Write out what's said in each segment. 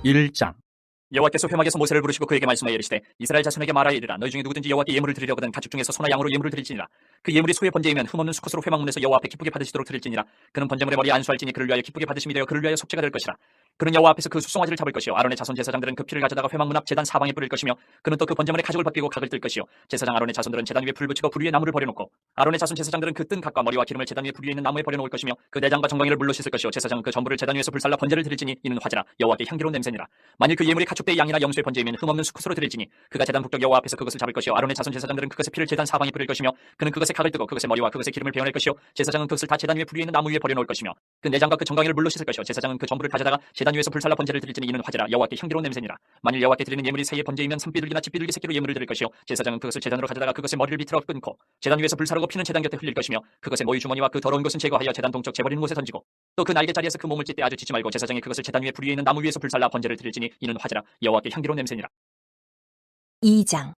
1장. 여호와께서 회막에서 모세를 부르시고 그에게 말씀하여 이르시되 이스라엘 자손에게 말하여 이르라. 너희 중에 누구든지 여호와께 예물을 드리려거든 가축 중에서 소나 양으로 예물을 드릴지니라. 그 예물이 소의 번제이면 흠없는 수컷으로 회막문에서 여호와 앞에 기쁘게 받으시도록 드릴지니라. 그는 번제물의 머리에 안수할지니 그를 위하여 기쁘게 받으심이 되어 그를 위하여 속죄가 될 것이라. 그는 여호와 앞에서 그 수송아지를 잡을 것이요 아론의 자손 제사장들은 그 피를 가져다가 회막문 앞 제단 사방에 뿌릴 것이며 그는 또 그 번제물의 가죽을 벗기고 각을 뜰 것이요 제사장 아론의 자손들은 제단 위에 불 붙이고 불 위에 나무를 버려놓고 아론의 자손 제사장들은 그 뜬 각과 머리와 기름을 제단 위에 불 위에 있는 나무에 버려놓을 것이며 그 내장과 정강이를 물로 씻을 것이요 제사장은 그 전부를 제단 위에서 불살라 번제를 드릴지니 이는 화제라 여호와께 향기로운 냄새니라. 만일 그 예물이 가축대의 양이나 염소의 번제이면 흠없는 수컷으로 드릴지니 그가 제단 북쪽 여호와 앞에서 그것을 잡을 것이요 아론의 자손 제사장들은 그것의 피를 제단 사방에 뿌릴 것이며 그는 그것의 각을 뜨고 그것의 머리와 그것의 기름을 베어낼 것이요 제사장은 그것을 다 제단 위에 불 위에 있는 나무 위에 버려놓을 것이며 그 내장과 그 정강이를 물로 씻을 것이요 제사장은 그 전부를 가져다가 제단 위에서 불살라 번제를 드릴지니 이는 화제라 여호와께 향기로운 냄새니라. 만일 여호와께 드리는 예물이 새의 번제이면 산비둘기나 집비둘기 새끼로 예물을 드릴 것이요 제사장은 그것을 제단으로 가져다가 그것의 머리를 비틀어 끊고 제단 위에서 불사르고 피는 제단 곁에 흘릴 것이며 그것의 모이 주머니와 그 더러운 것은 제거하여 제단 동쪽 재버리는 곳에 던지고 또 그 날개 자리에서 그 몸을 찢되 아주 찢지 말고 제사장이 그것을 제단 위에 불 위에 있는 나무 위에서 불살라 번제를 드릴지니 이는 화제라 여호와께 향기로운 냄새니라. 2장.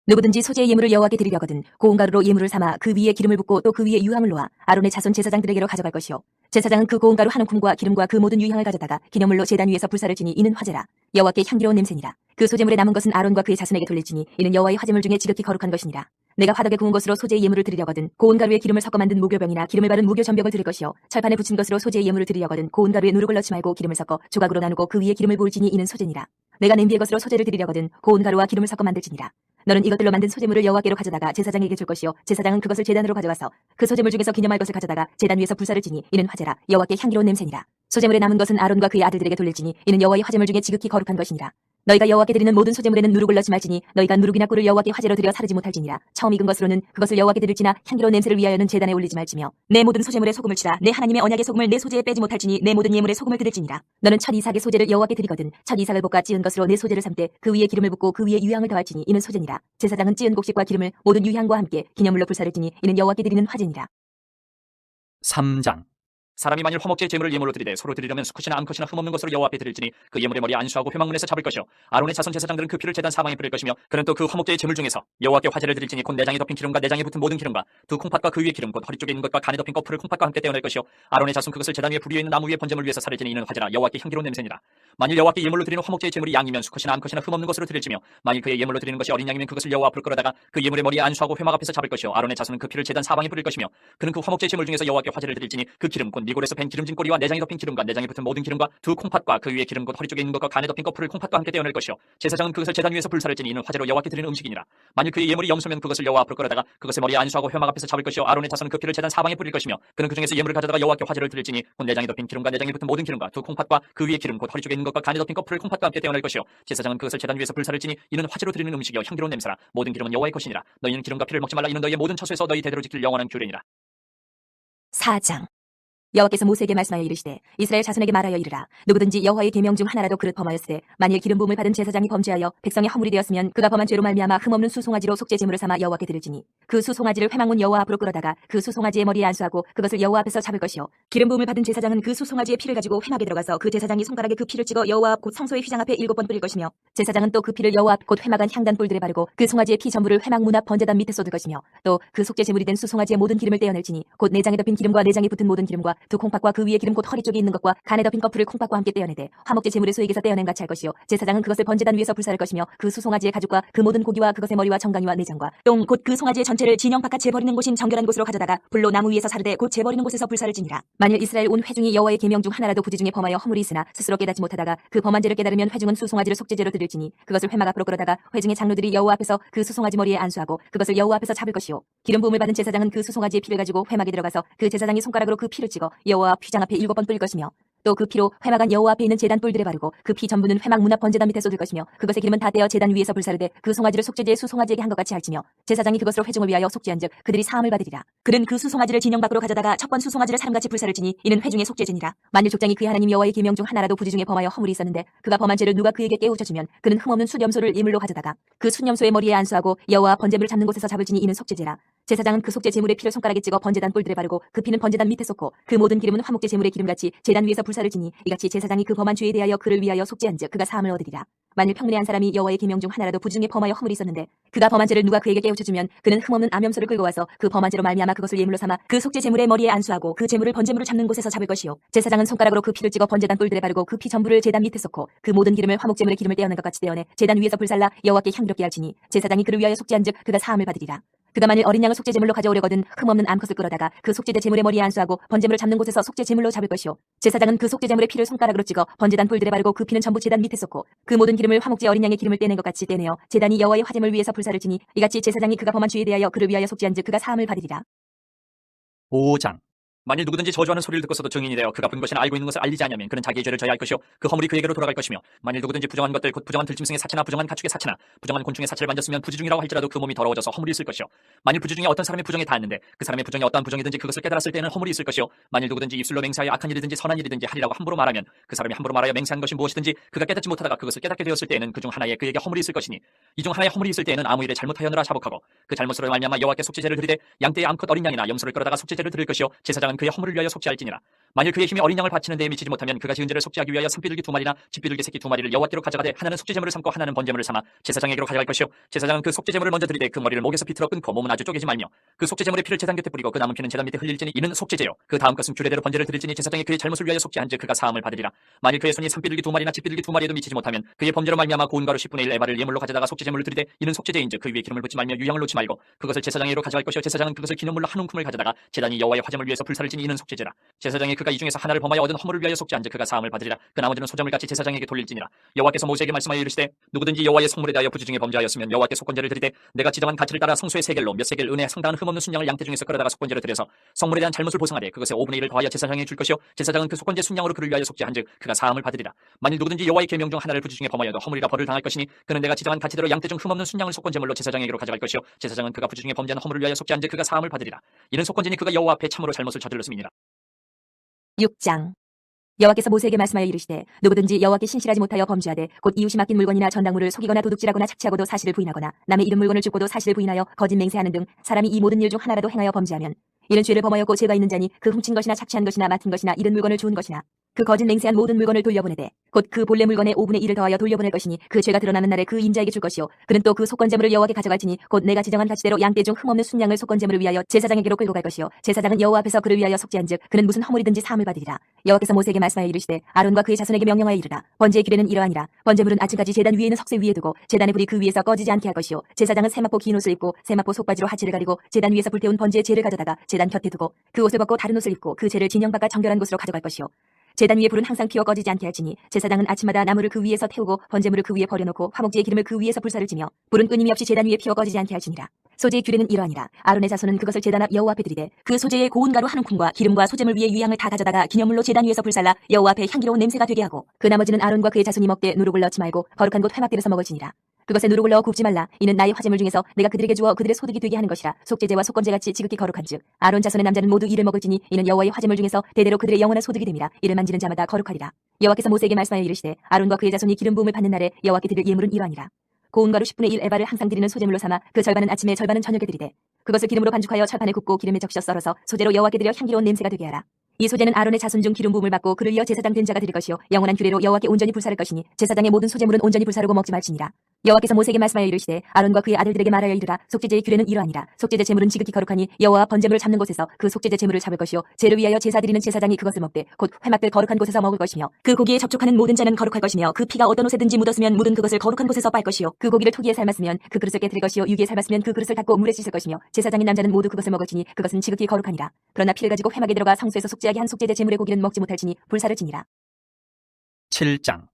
누구든지 소재의 예물을 여호와께 드리려거든 고운 가루로 예물을 삼아 그 위에 기름을 붓고 또 그 위에 유향을 놓아 아론의 자손 제사장들에게로 가져갈 것이요 제사장은 그 고운 가루 한 움큼과 기름과 그 모든 유향을 가져다가 기념물로 제단 위에서 불사를 지니 이는 화제라 여호와께 향기로운 냄새니라. 그 소재물에 남은 것은 아론과 그의 자손에게 돌릴지니 이는 여호와의 화제물 중에 지극히 거룩한 것이니라. 내가 화덕에 구운 것으로 소재의 예물을 드리려거든 고운 가루에 기름을 섞어 만든 무교병이나 기름을 바른 무교 전병을 드릴 것이요 철판에 붙인 것으로 소재의 예물을 드리려거든 고운 가루에 누룩을 넣지 말고 기름을 섞어 조각으로 나누고 그 위에 기름을 부을지니 이는 소재니라. 내가 냄비의 것으로 소재를 드리려거든 고운 가루와 기름을 섞어 만들지니라. 너는 이것들로 만든 소재물을 여호와께로 가져다가 제사장에게 줄 것이요 제사장은 그것을 제단으로 가져가서 그 소재물 중에서 기념할 것을 가져다가 제단 위에서 불사를 지니 이는 화제라 여호와께 향기로운 냄새니라. 소재물에 남은 것은 아론과 그의 아들들에게 돌릴지니 이는 여호와의 화제물 중에 지극히 거룩한 것이니라. 너희가 여호와께 드리는 모든 소재물에는 누룩을 넣지 말지니 너희가 누룩이나 꿀을 여호와께 화제로 드려 사르지 못할지니라. 처음 익은 것으로는 그것을 여호와께 드릴지나 향기로운 냄새를 위하여는 제단에 올리지 말지며 내 모든 소재물에 소금을 치라. 내 하나님의 언약의 소금을 내 소재에 빼지 못할지니 내 모든 예물에 소금을 드릴지니라. 너는 첫 이삭의 소재를 여호와께 드리거든 첫 이삭을 볶아 찌은 것으로 내 소재를 삼되 그 위에 기름을 붓고 그 위에 유향을 더할지니 이는 소재니라. 제사장은 찌은 곡식과 기름을 모든 유향과 함께 기념물로 불사를 지니 이는 여호와께 드리는 화제니라. 3장. 사람이 만일 화목제의 제물을 예물로 드리되 소로 드리려면 수컷이나 암컷이나 흠없는 것으로 여호와 앞에 드릴지니 그 예물의 머리에 안수하고 회막문에서 잡을 것이요 아론의 자손 제사장들은 그 피를 제단 사방에 뿌릴 것이며 그는 또 그 화목제의 제물 중에서 여호와께 화제를 드릴지니 곧 내장에 덮인 기름과 내장에 붙은 모든 기름과 두 콩팥과 그 위에 기름 곧 허리 쪽에 있는 것과 간에 덮인 거풀을 콩팥과 함께 떼어낼 것이요 아론의 자손 그것을 제단 위에 불 위에 있는 나무 위에 번제물 위에서 사르지니 이는 화제라 여호와께 향기로운 냄새니라. 만일 여호와께 예물로 드리는 화목제의 제물이 양이면 수컷이나 암컷이나 흠없는 것으로 드릴지며 만일 그의 예물로 드리는 것이 어린 양이면 그것을 여호와 앞으로 끌어다가 그 예물의 머리에 안수하고 회막 앞에서 잡을 것이요 아론의 자손은 그 피를 제단 사방에 뿌릴 것이며 그는 그 화목제의 제물 중에서 여호와께 화제를 드릴지니 그 기름 곧 미골에서 벤 기름진 꼬리와 내장에 덮인 기름과 내장에 붙은 모든 기름과 두 콩팥과 그 위에 기름 곧 허리 쪽에 있는 것과 간에 덮인 거풀을 콩팥과 함께 떼어낼 것이요 제사장은 그것을 제단 위에서 불사를 지니 이는 화제로 여호와께 드리는 음식이니라. 만일 그의 예물이 염소면 그것을 여호와 앞으로 끌어다가 그것의 머리에 안수하고 회막 앞에서 잡을 것이요 아론의 자손은 그 피를 제단 사방에 뿌릴 것이며 그는 그 중에서 예물을 가져다가 여호와께 화제를 드릴지니 곧 내장에 덮인 기름과 내장에 붙은 모든 기름과 두 콩팥과 그 위에 기름 곧 허리 쪽에 있는 것과 간에 덮인 거풀을 콩팥과 함께 떼어낼 것이요 제사장은 그것을 제단 위에서 불사를 지니 이는 화제로 드리는 음식이요 향기로운 냄새라. 모든 기름은 여호와의 것이니라. 너희는 기름과 피를 먹지 말라. 이는 너희의 모든 처소에서 너희 대대로 지킬 영원한 규례니라. 4장. 여호와께서 모세에게 말씀하여 이르시되 이스라엘 자손에게 말하여 이르라. 누구든지 여호와의 계명 중 하나라도 그릇 범하였으되 만일 기름 부음을 받은 제사장이 범죄하여 백성의 허물이 되었으면 그가 범한 죄로 말미암아 흠없는 수송아지로 속죄 제물을 삼아 여호와께 드릴지니 그 수송아지를 회막문 여호와 앞으로 끌어다가 그 수송아지의 머리에 안수하고 그것을 여호와 앞에서 잡을 것이요 기름 부음을 받은 제사장은 그 수송아지의 피를 가지고 회막에 들어가서 그 제사장이 손가락에 그 피를 찍어 여호와 앞 곧 성소의 휘장 앞에 7번 뿌릴 것이며 제사장은 또 그 피를 여호와 앞 곧 회막 안 향단 뿔들에 바르고 그 송아지의 피 전부를 회막 문 앞 번제단 밑에 쏟을 것이며 또 그 속죄 제물이 된 수송아지의 모든 기름을 떼어낼지니 곧 내장에 덮인 기름과 내장에 붙은 모든 기름과 두 콩팥과 그 위에 기름 곧 허리 쪽에 있는 것과 간에 덮인 거풀을 콩팥과 함께 떼어내되 화목제 제물의 소에게서 떼어낸 같이 할 것이요 제사장은 그것을 번제단 위에서 불사를 것이며 그 수송아지의 가죽과 그 모든 고기와 그것의 머리와 정강이와 내장과 똥 곧 그 송아지의 전체를 진영 바깥 재버리는 곳인 정결한 곳으로 가져다가 불로 나무 위에서 사르되 곧 재버리는 곳에서 불사를 지니라. 만일 이스라엘 온 회중이 여호와의 계명 중 하나라도 부지 중에 범하여 허물이 있으나 스스로 깨닫지 못하다가 그 범한 죄를 깨달으면 회중은 수송아지를 속죄제로 드릴지니 그것을 회막 앞으로 끌어다가 회중의 장로들이 여호와 앞에서 그 수송아지 머리에 안수하고 그것을 여호와 앞에서 잡을 것이요 기름 부음을 받은 제사장은 그 수송아지의 피를 가지고 회막에 들어가서 그 제사장이 손가락으로 그 피를 찍어 여호와 앞 휘장 앞에 7번 뿌릴 것이며 또 그 피로 회막 안 여호와 앞에 있는 제단 뿔들에 바르고 그 피 전부는 회막 문 앞 번제단 밑에 쏟을 것이며 그것의 기름은 다 떼어 제단 위에서 불사르되 그 송아지를 속죄제의 수송아지에게 한 것 같이 할지며 제사장이 그것으로 회중을 위하여 속죄한즉 그들이 사함을 받으리라. 그는 그 수송아지를 진영 밖으로 가져다가 첫 번 수송아지를 사람같이 불사를 지니 이는 회중의 속죄제니라. 만일 족장이 그의 하나님 여호와의 계명 중 하나라도 부지 중에 범하여 허물이 있었는데 그가 범한 죄를 누가 그에게 깨우쳐 주면 그는 흠없는 숫염소를 예물로 가져다가 그 숫염소의 머리에 안수하고 여호와 번제물을 잡는 곳에서 잡을 지니 이는 속죄제라. 제사장은 그 속죄 제물의 피를 손가락에 찍어 번제단 뿔들에 바르고 그 피는 번제단 밑에 쏟고 그 모든 기름은 화목제 제물의 기름같이 제단 위에서 불사를 지니 이같이 제사장이 그 범한 죄에 대하여 그를 위하여 속죄한즉 그가 사함을 얻으리라. 만일 평문에 한 사람이 여호와의 계명 중 하나라도 부중에 범하여 허물이 있었는데 그가 범한 죄를 누가 그에게 깨우쳐주면 그는 흠없는 암염소를 끌고 와서 그 범한 죄로 말미암아 그것을 예물로 삼아 그 속죄 제물의 머리에 안수하고 그 제물을 번제물을 잡는 곳에서 잡을 것이요 제사장은 손가락으로 그 피를 찍어 번제단 뿔들에 바르고 그 피 전부를 제단 밑에 쏟고 그 모든 기름을 화목제물의 기름을 떼어낸 것 같이 떼어내 제단 위에서 불살라 여호와께 향기롭게 할지니 제사장이 그를 위하여 속죄한즉 그가 사함을 받으리라. 그가 만일 어린 양을 속죄 제물로 가져오려거든 흠없는 암컷을 끌어다가 그 속죄제 제물의 머리에 안수하고 번제물을 잡는 곳에서 속죄 제물로 잡을 것이요 제사장은 그 속죄 제물의 피를 손가락으로 찍어 번제단 뿔들에 바르고 그 피는 전부 제단 밑에 쏟고 그 모든 기름을 화목제 어린 양의 기름을 떼낸 것 같이 떼내어 제단이 여호와의 화제물 위에서 불사를 지니 이같이 제사장이 그가 범한 죄에 대하여 그를 위하여 속죄한즉 그가 사함을 받으리라. 5장. 만일 누구든지 저주하는 소리를 듣고서도 증인이 되어 그가 본 것이나 알고 있는 것을 알리지 않으면 그는 자기의 죄를 져야 할 것이요 그 허물이 그에게로 돌아갈 것이며 만일 누구든지 부정한 것들 곧 부정한 들짐승의 사체나 부정한 가축의 사체나 부정한 곤충의 사체를 만졌으면 부지중이라고 할지라도 그 몸이 더러워져서 허물이 있을 것이요 만일 부지중에 어떤 사람의 부정에 닿았는데 그 사람의 부정이 어떠한 부정이든지 그것을 깨달았을 때에는 허물이 있을 것이요 만일 누구든지 입술로 맹세하여 악한 일이든지 선한 일이든지 하리라고 함부로 말하면 그 사람이 함부로 말하여 맹세한 것이 무엇이든지 그가 깨닫지 못하다가 그것을 깨닫게 되었을 때에는 그 중 하나에 그에게 허물이 있을 것이니 이 중 하나에 허물이 있을 때에는 아무 일에 잘못하였느라 자복하고 그 잘못으로 말미암아 여호와께 속죄제를 드리되 양떼의 암컷 어린 양이나 염소를 끌어다가 속죄제를 드릴 것이요 제사장은 그의 허물을 위하여 속죄할지니라. 만일 그의 힘이 어린 양을 바치는 데에 미치지 못하면 그가 지은 죄를 속죄하기 위하여 산비둘기 2마리나 집비둘기 새끼 2마리를 여호와께로 가져가되 하나는 속죄제물을 삼고 하나는 번제물을 삼아 제사장에게로 가져갈 것이요 제사장은 그 속죄제물을 먼저 드리되 그 머리를 목에서 비틀어 끊고 몸은 아주 쪼개지 말며 그 속죄제물의 피를 제단 곁에 뿌리고 그 남은 피는 제단 밑에 흘릴지니 이는 속죄제요 그 다음 것은 규례대로 번제를 드릴지니 제사장이 그의 잘못을 위하여 속죄한즉 그가 사함을 받으리라. 만일 그의 손이 산비둘기 2마리나 집비둘기 2마리에도 미치지 못하면 그의 범죄로 말미암아 고운 가루 10분의 1 에바를 예물로 가져다가 속죄제물을 드리되 이는 속죄제인즉 그 위에 기름을 붓지 말며 유향을 놓지 말고 그것을 제사장에게로 가져갈 것이요 제사장은 그것을 기념물로 한 움큼을 가져다가 제단이 여호와의 화제물 위에서 불사를 지니 이는 속죄제라. 제사장이 그가 이 중에서 하나를 범하여 얻은 허물을 위하여 속죄한즉 그가 사함을 받으리라. 그 나머지는 소제물같이 제사장에게 돌릴지니라. 여호와께서 모세에게 말씀하여 이르시되 누구든지 여호와의 성물에 대하여 부지중에 범죄하였으면 여호와께 속건제를 드리되 내가 지정한 가치를 따라 성소의 세겔로 몇 세겔 은혜 상당한 흠없는 순양을 양떼 중에서 끌어다가 속건제를 드려서 성물에 대한 잘못을 보상하되 그것의 5분의 1을 더하여 제사장에게 줄 것이요 제사장은 그 속건제 순양으로 그를 위하여 속죄한즉 그가 사함을 받으리라. 만일 누구든지 여호와의 계명 중 하나를 부지중에 범하여도 허물이라 벌을 당할 것이니 그는 내가 지정한 가치대로 양떼 중 흠없는 순양을 속건제물로 제사장에게로 가져갈 것이요 제사장은 그가 부지중에 범죄한 허물을 위하여 속죄한즉 그가 사함을 받으리라. 이는 속건제니 그가 여호와 앞에 참으로 잘못을 저질렀음이니라. 6장. 여호와께서 모세에게 말씀하여 이르시되 누구든지 여호와께 신실하지 못하여 범죄하되 곧 이웃이 맡긴 물건이나 전당물을 속이거나 도둑질하거나 착취하고도 사실을 부인하거나 남의 이름 물건을 줍고도 사실을 부인하여 거짓 맹세하는 등 사람이 이 모든 일 중 하나라도 행하여 범죄하면 이는 죄를 범하였고 죄가 있는 자니 그 훔친 것이나 착취한 것이나 맡은 것이나 잃은 물건을 주운 것이나 그 거짓 맹세한 모든 물건을 돌려보내되 곧 그 본래 물건의 5분의 1을 더하여 돌려보낼 것이니 그 죄가 드러나는 날에 그 인자에게 줄 것이요 그는 또 그 속건제물을 여호와께 가져갈지니 곧 내가 지정한 가치대로 양떼 중 흠없는 순양을 속건제물을 위하여 제사장에게로 끌고 갈 것이요 제사장은 여호와 앞에서 그를 위하여 속죄한즉 그는 무슨 허물이든지 사함을 받으리라. 여호와께서 모세에게 말씀하여 이르시되 아론과 그의 자손에게 명령하여 이르라. 번제의 규례는 이러하니라. 번제물은 아침까지 제단 위에 있는 석쇠 위에 두고 제단의 불이 그 위에서 꺼지지 않게 할 것이요 제사장은 세마포 긴 옷을 입고 세마포 속바지로 하체를 가리고 제단 위에서 불태운 번제의 재를 가져다가 제단 곁에 두고 그 옷을 벗고 다른 옷을 입고 그 재를 진영 바깥 정결한 곳으로 가져갈 것이요 제단 위에 불은 항상 피어 꺼지지 않게 할지니 제사장은 아침마다 나무를 그 위에서 태우고 번제물을 그 위에 버려놓고 화목제의 기름을 그 위에서 불사를 지며 불은 끊임이 없이 제단 위에 피어 꺼지지 않게 할지니라. 소제의 규례는 이러하니라. 아론의 자손은 그것을 제단 앞 여호와 앞에 드리되 그 소제의 고운 가루 한 움큼과 기름과 소제물 위에 유향을 다 가져다가 기념물로 제단 위에서 불살라 여호와 앞에 향기로운 냄새가 되게 하고 그 나머지는 아론과 그의 자손이 먹되 누룩을 넣지 말고 거룩한 곳 회막들에서 먹을지니라. 그것에 누룩을 넣어 굽지 말라. 이는 나의 화제물 중에서 내가 그들에게 주어 그들의 소득이 되게 하는 것이라. 속죄제와 속건제같이 지극히 거룩한즉 아론 자손의 남자는 모두 이를 먹을지니 이는 여호와의 화제물 중에서 대대로 그들의 영원한 소득이 됨이라. 이를 만지는 자마다 거룩하리라. 여호와께서 모세에게 말씀하여 이르시되 아론과 그의 자손이 기름 부음을 받는 날에 여호와께 드릴 예물은 이러하니라. 고운 가루 10분의 1 에바를 항상 드리는 소제물로 삼아 그 절반은 아침에 절반은 저녁에 드리되 그것을 기름으로 반죽하여 철판에 굽고 기름에 적셔 썰어서 소제로 여호와께 드려 향기로운 냄새가 되게 하라. 이 소제는 아론의 자손 중 기름 부음을 받고 그를 이어 제사장 된 자가 드릴 것이요 영원한 규례로 여호와께 온전히 불사를 것이니 제사장의 모든 소제물은 온전히 불사르고 먹지 말지니라. 여호와께서 모세에게 말씀하여 이르시되 아론과 그의 아들들에게 말하여 이르라. 속죄제의 규례는 이러하니라. 속죄제 제물은 지극히 거룩하니 여호와 번제물을 잡는 곳에서 그 속죄제 제물을 잡을 것이요 제를 위하여 제사 드리는 제사장이 그것을 먹되 곧 회막들 거룩한 곳에서 먹을 것이며 그 고기에 접촉하는 모든 자는 거룩할 것이며 그 피가 어떤 옷에든지 묻었으면 묻은 그것을 거룩한 곳에서 빨 것이요 그 고기를 토기에 삶았으면 그 그릇을 깨뜨릴 것이요 유기에 삶았으면 그 그릇을 닦고 물에 씻을 것이며 제사장인 남자는 모두 그것을 먹을지니 그것은 지극히 거룩하니라. 그러나 피를 가지고 회막에 들어가 성소에서 속죄하게 한 속죄제 제물의 고기는 먹지 못할지니 불사를 지니라. 7장.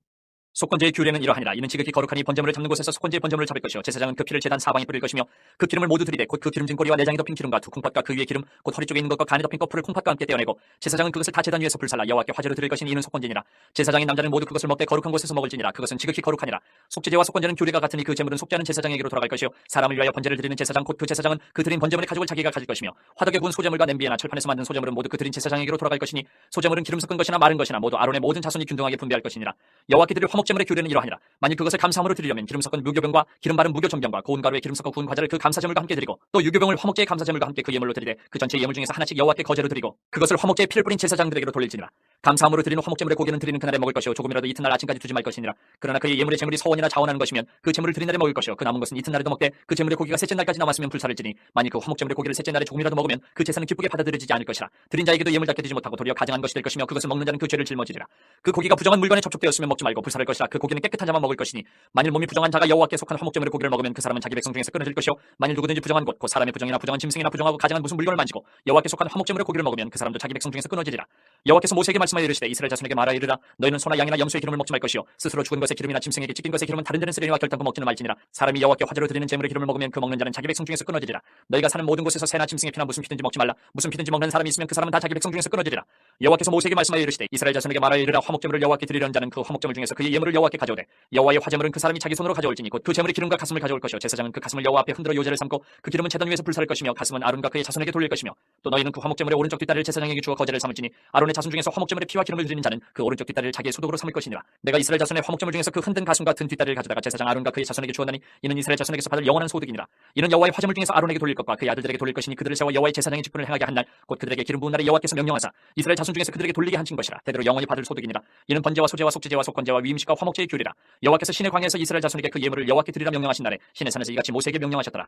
속건제의 규례는 이러하니라. 이는 지극히 거룩하니 번제물을 잡는 곳에서 속건제의 번제물을 잡을 것이요 제사장은 그 피를 제단 사방에 뿌릴 것이며 그 기름을 모두 드리되 곧 그 기름진 꼬리와 내장에 덮인 기름과 두 콩팥과 그 위에 기름 곧 허리 쪽에 있는 것과 간에 덮인 거풀을 콩팥과 함께 떼어내고 제사장은 그것을 다 제단 위에서 불살라 여호와께 화제로 드릴 것이니 이는 속건제니라. 제사장인 남자는 모두 그것을 먹되 거룩한 곳에서 먹을지니라. 그것은 지극히 거룩하니라. 속죄제와 속건제는 규례가 같으니 그 제물은 속죄하는 제사장에게로 돌아갈 것이요 사람을 위하여 번제를 드리는 제사장 곧 그 제사장은 그 드린 번제물의 가죽을 자기가 가질 것이며 화덕에 구운 소제물과 냄비에나 철판에서 만든 소제물은 모두 그 드린 제사장에게로 돌아갈 것이니 소제물은 기름 섞은 것이나 마른 것이나 모두 아론의 모든 자손이 균등하게 분배할 것이니라. 여호와께 드릴 화목제물의 규례는 이러하니라. 만일 그것을 감사함으로 드리려면 기름 섞은 무교병과 기름 바른 무교전병과 고운 가루에 기름 섞어 구운 과자를 그 감사제물과 함께 드리고 또 유교병을 화목제의 감사제물과 함께 그 예물로 드리되 그 전체 예물 중에서 하나씩 여호와께 거제로 드리고 그것을 화목제의 피를 뿌린 제사장들에게로 돌릴지니라. 감사함으로 드리는 화목제물의 고기는 드리는 그날에 먹을 것이요 조금이라도 이튿날 아침까지 두지 말 것이니라. 그러나 그의 예물의 제물이 서원이나 자원하는 것이면 그 제물을 드린 날에 먹을 것이요 그 남은 것은 이튿날에도 먹되 그 제물의 고기가 셋째 날까지 남았으면 불사를지니 만일 그 화목제물의 고기를 셋째 날에 조금이라도 먹으면 그 제사는 기쁘게 받아들여지지 않을 것이라. 드린 자에게도 예물 닦게 되지 못하고 도리어 가증한 것이 될 것이며 그것을 먹는 자는 그 죄를 짊어지리라. 그 고기가 부정한 물건에 접촉되었으면 먹지 말고 불사를 것이라. 그 고기는 깨끗한 자만 먹을 것이니 만일 몸이 부정한 자가 여호와께 속한 화목제물의 고기를 먹으면 그 사람은 자기 백성 중에서 끊어질 것이요 만일 누구든지 부정한 곳 곧 사람의 부정이나 부정한 짐승이나 부정하고 가증한 무슨 물건을 만지고 여호와께 속한 화목제물의 고기를 먹으면 그 사람도 자기 백성 중에서 끊어지리라. 여호와께서 모세에게 말씀하여 이르시되 이스라엘 자손에게 말하여 이르라. 너희는 소나 양이나 염소의 기름을 먹지 말 것이요 스스로 죽은 것의 기름이나 짐승에게 찢긴 것의 기름은 다른 데는 쓰레기와 결단코 먹지는 말지니라. 사람이 여호와께 화제로 드리는 제물의 기름을 먹으면 그 먹는 자는 자기 백성 중에서 끊어지리라. 너희가 사는 모든 곳에서 새나 짐승의 피나 무슨 피든지 먹지 말라. 무슨 피든지 먹는 사람이 있으면 그 사람은 다 자기 백성 중에서 끊어지리라. 여호와께서 모세에게 말씀하여 이르시되 이스라엘 자손에게 말하여 이르라. 화목제물을 여호와께 드리려는 자는 그 화목제물 중에서 그의 예물을 여호와께 가져오되 여호와의 화제물은 그 사람이 자기 손으로 가져올지니 곧 그 제물의 기름과 가슴을 가져올 것이요 제사장은 그 가슴을 여호와 앞에 흔들어 요제를 삼고 그 기름은 제단 위에서 불사를 것이며 가슴은 아론과 그의 자손에게 돌릴 것이며 또 너희는 그 화목제물의 오른쪽 뒷다리를 제사장에게 주어 거제를 삼을지니 아론의 자손 중에서 화목제물의 피와 기름을 드리는 자는 그 오른쪽 뒷다리를 자기의 소독으로 삼을 것이니라. 내가 이스라엘 자손의 화목제물 중에서 그 흔든 가슴과 든 뒷다리를 가져다가 제사장 아론과 그의 자손에게 주었나니 이는 이스라엘 자손에게서 받을 영원한 소득이니라. 이는 여호와의 화제물 중에서 아론에게 돌릴 것과 그의 아들들에게 돌릴 것이니 그들을 세워 여호와의 제사장의 직분을 행하게 한 날 곧 그들에게 기름 부은 날에 여호와께서 명령하사 이스라엘 자손 중에서 그들에게 돌리게 하신 것이라. 대대로 영원히 받을 소득이니라. 이는 번제와 소제와 속죄제와 속건제와 위임식과 화목제의 규례라. 여호와께서 신의 광야에서 이스라엘 자손에게 그 예물을 여호와께 드리라 명령하신 날에 신의 산에서 이같이 모세에게 명령하셨더라.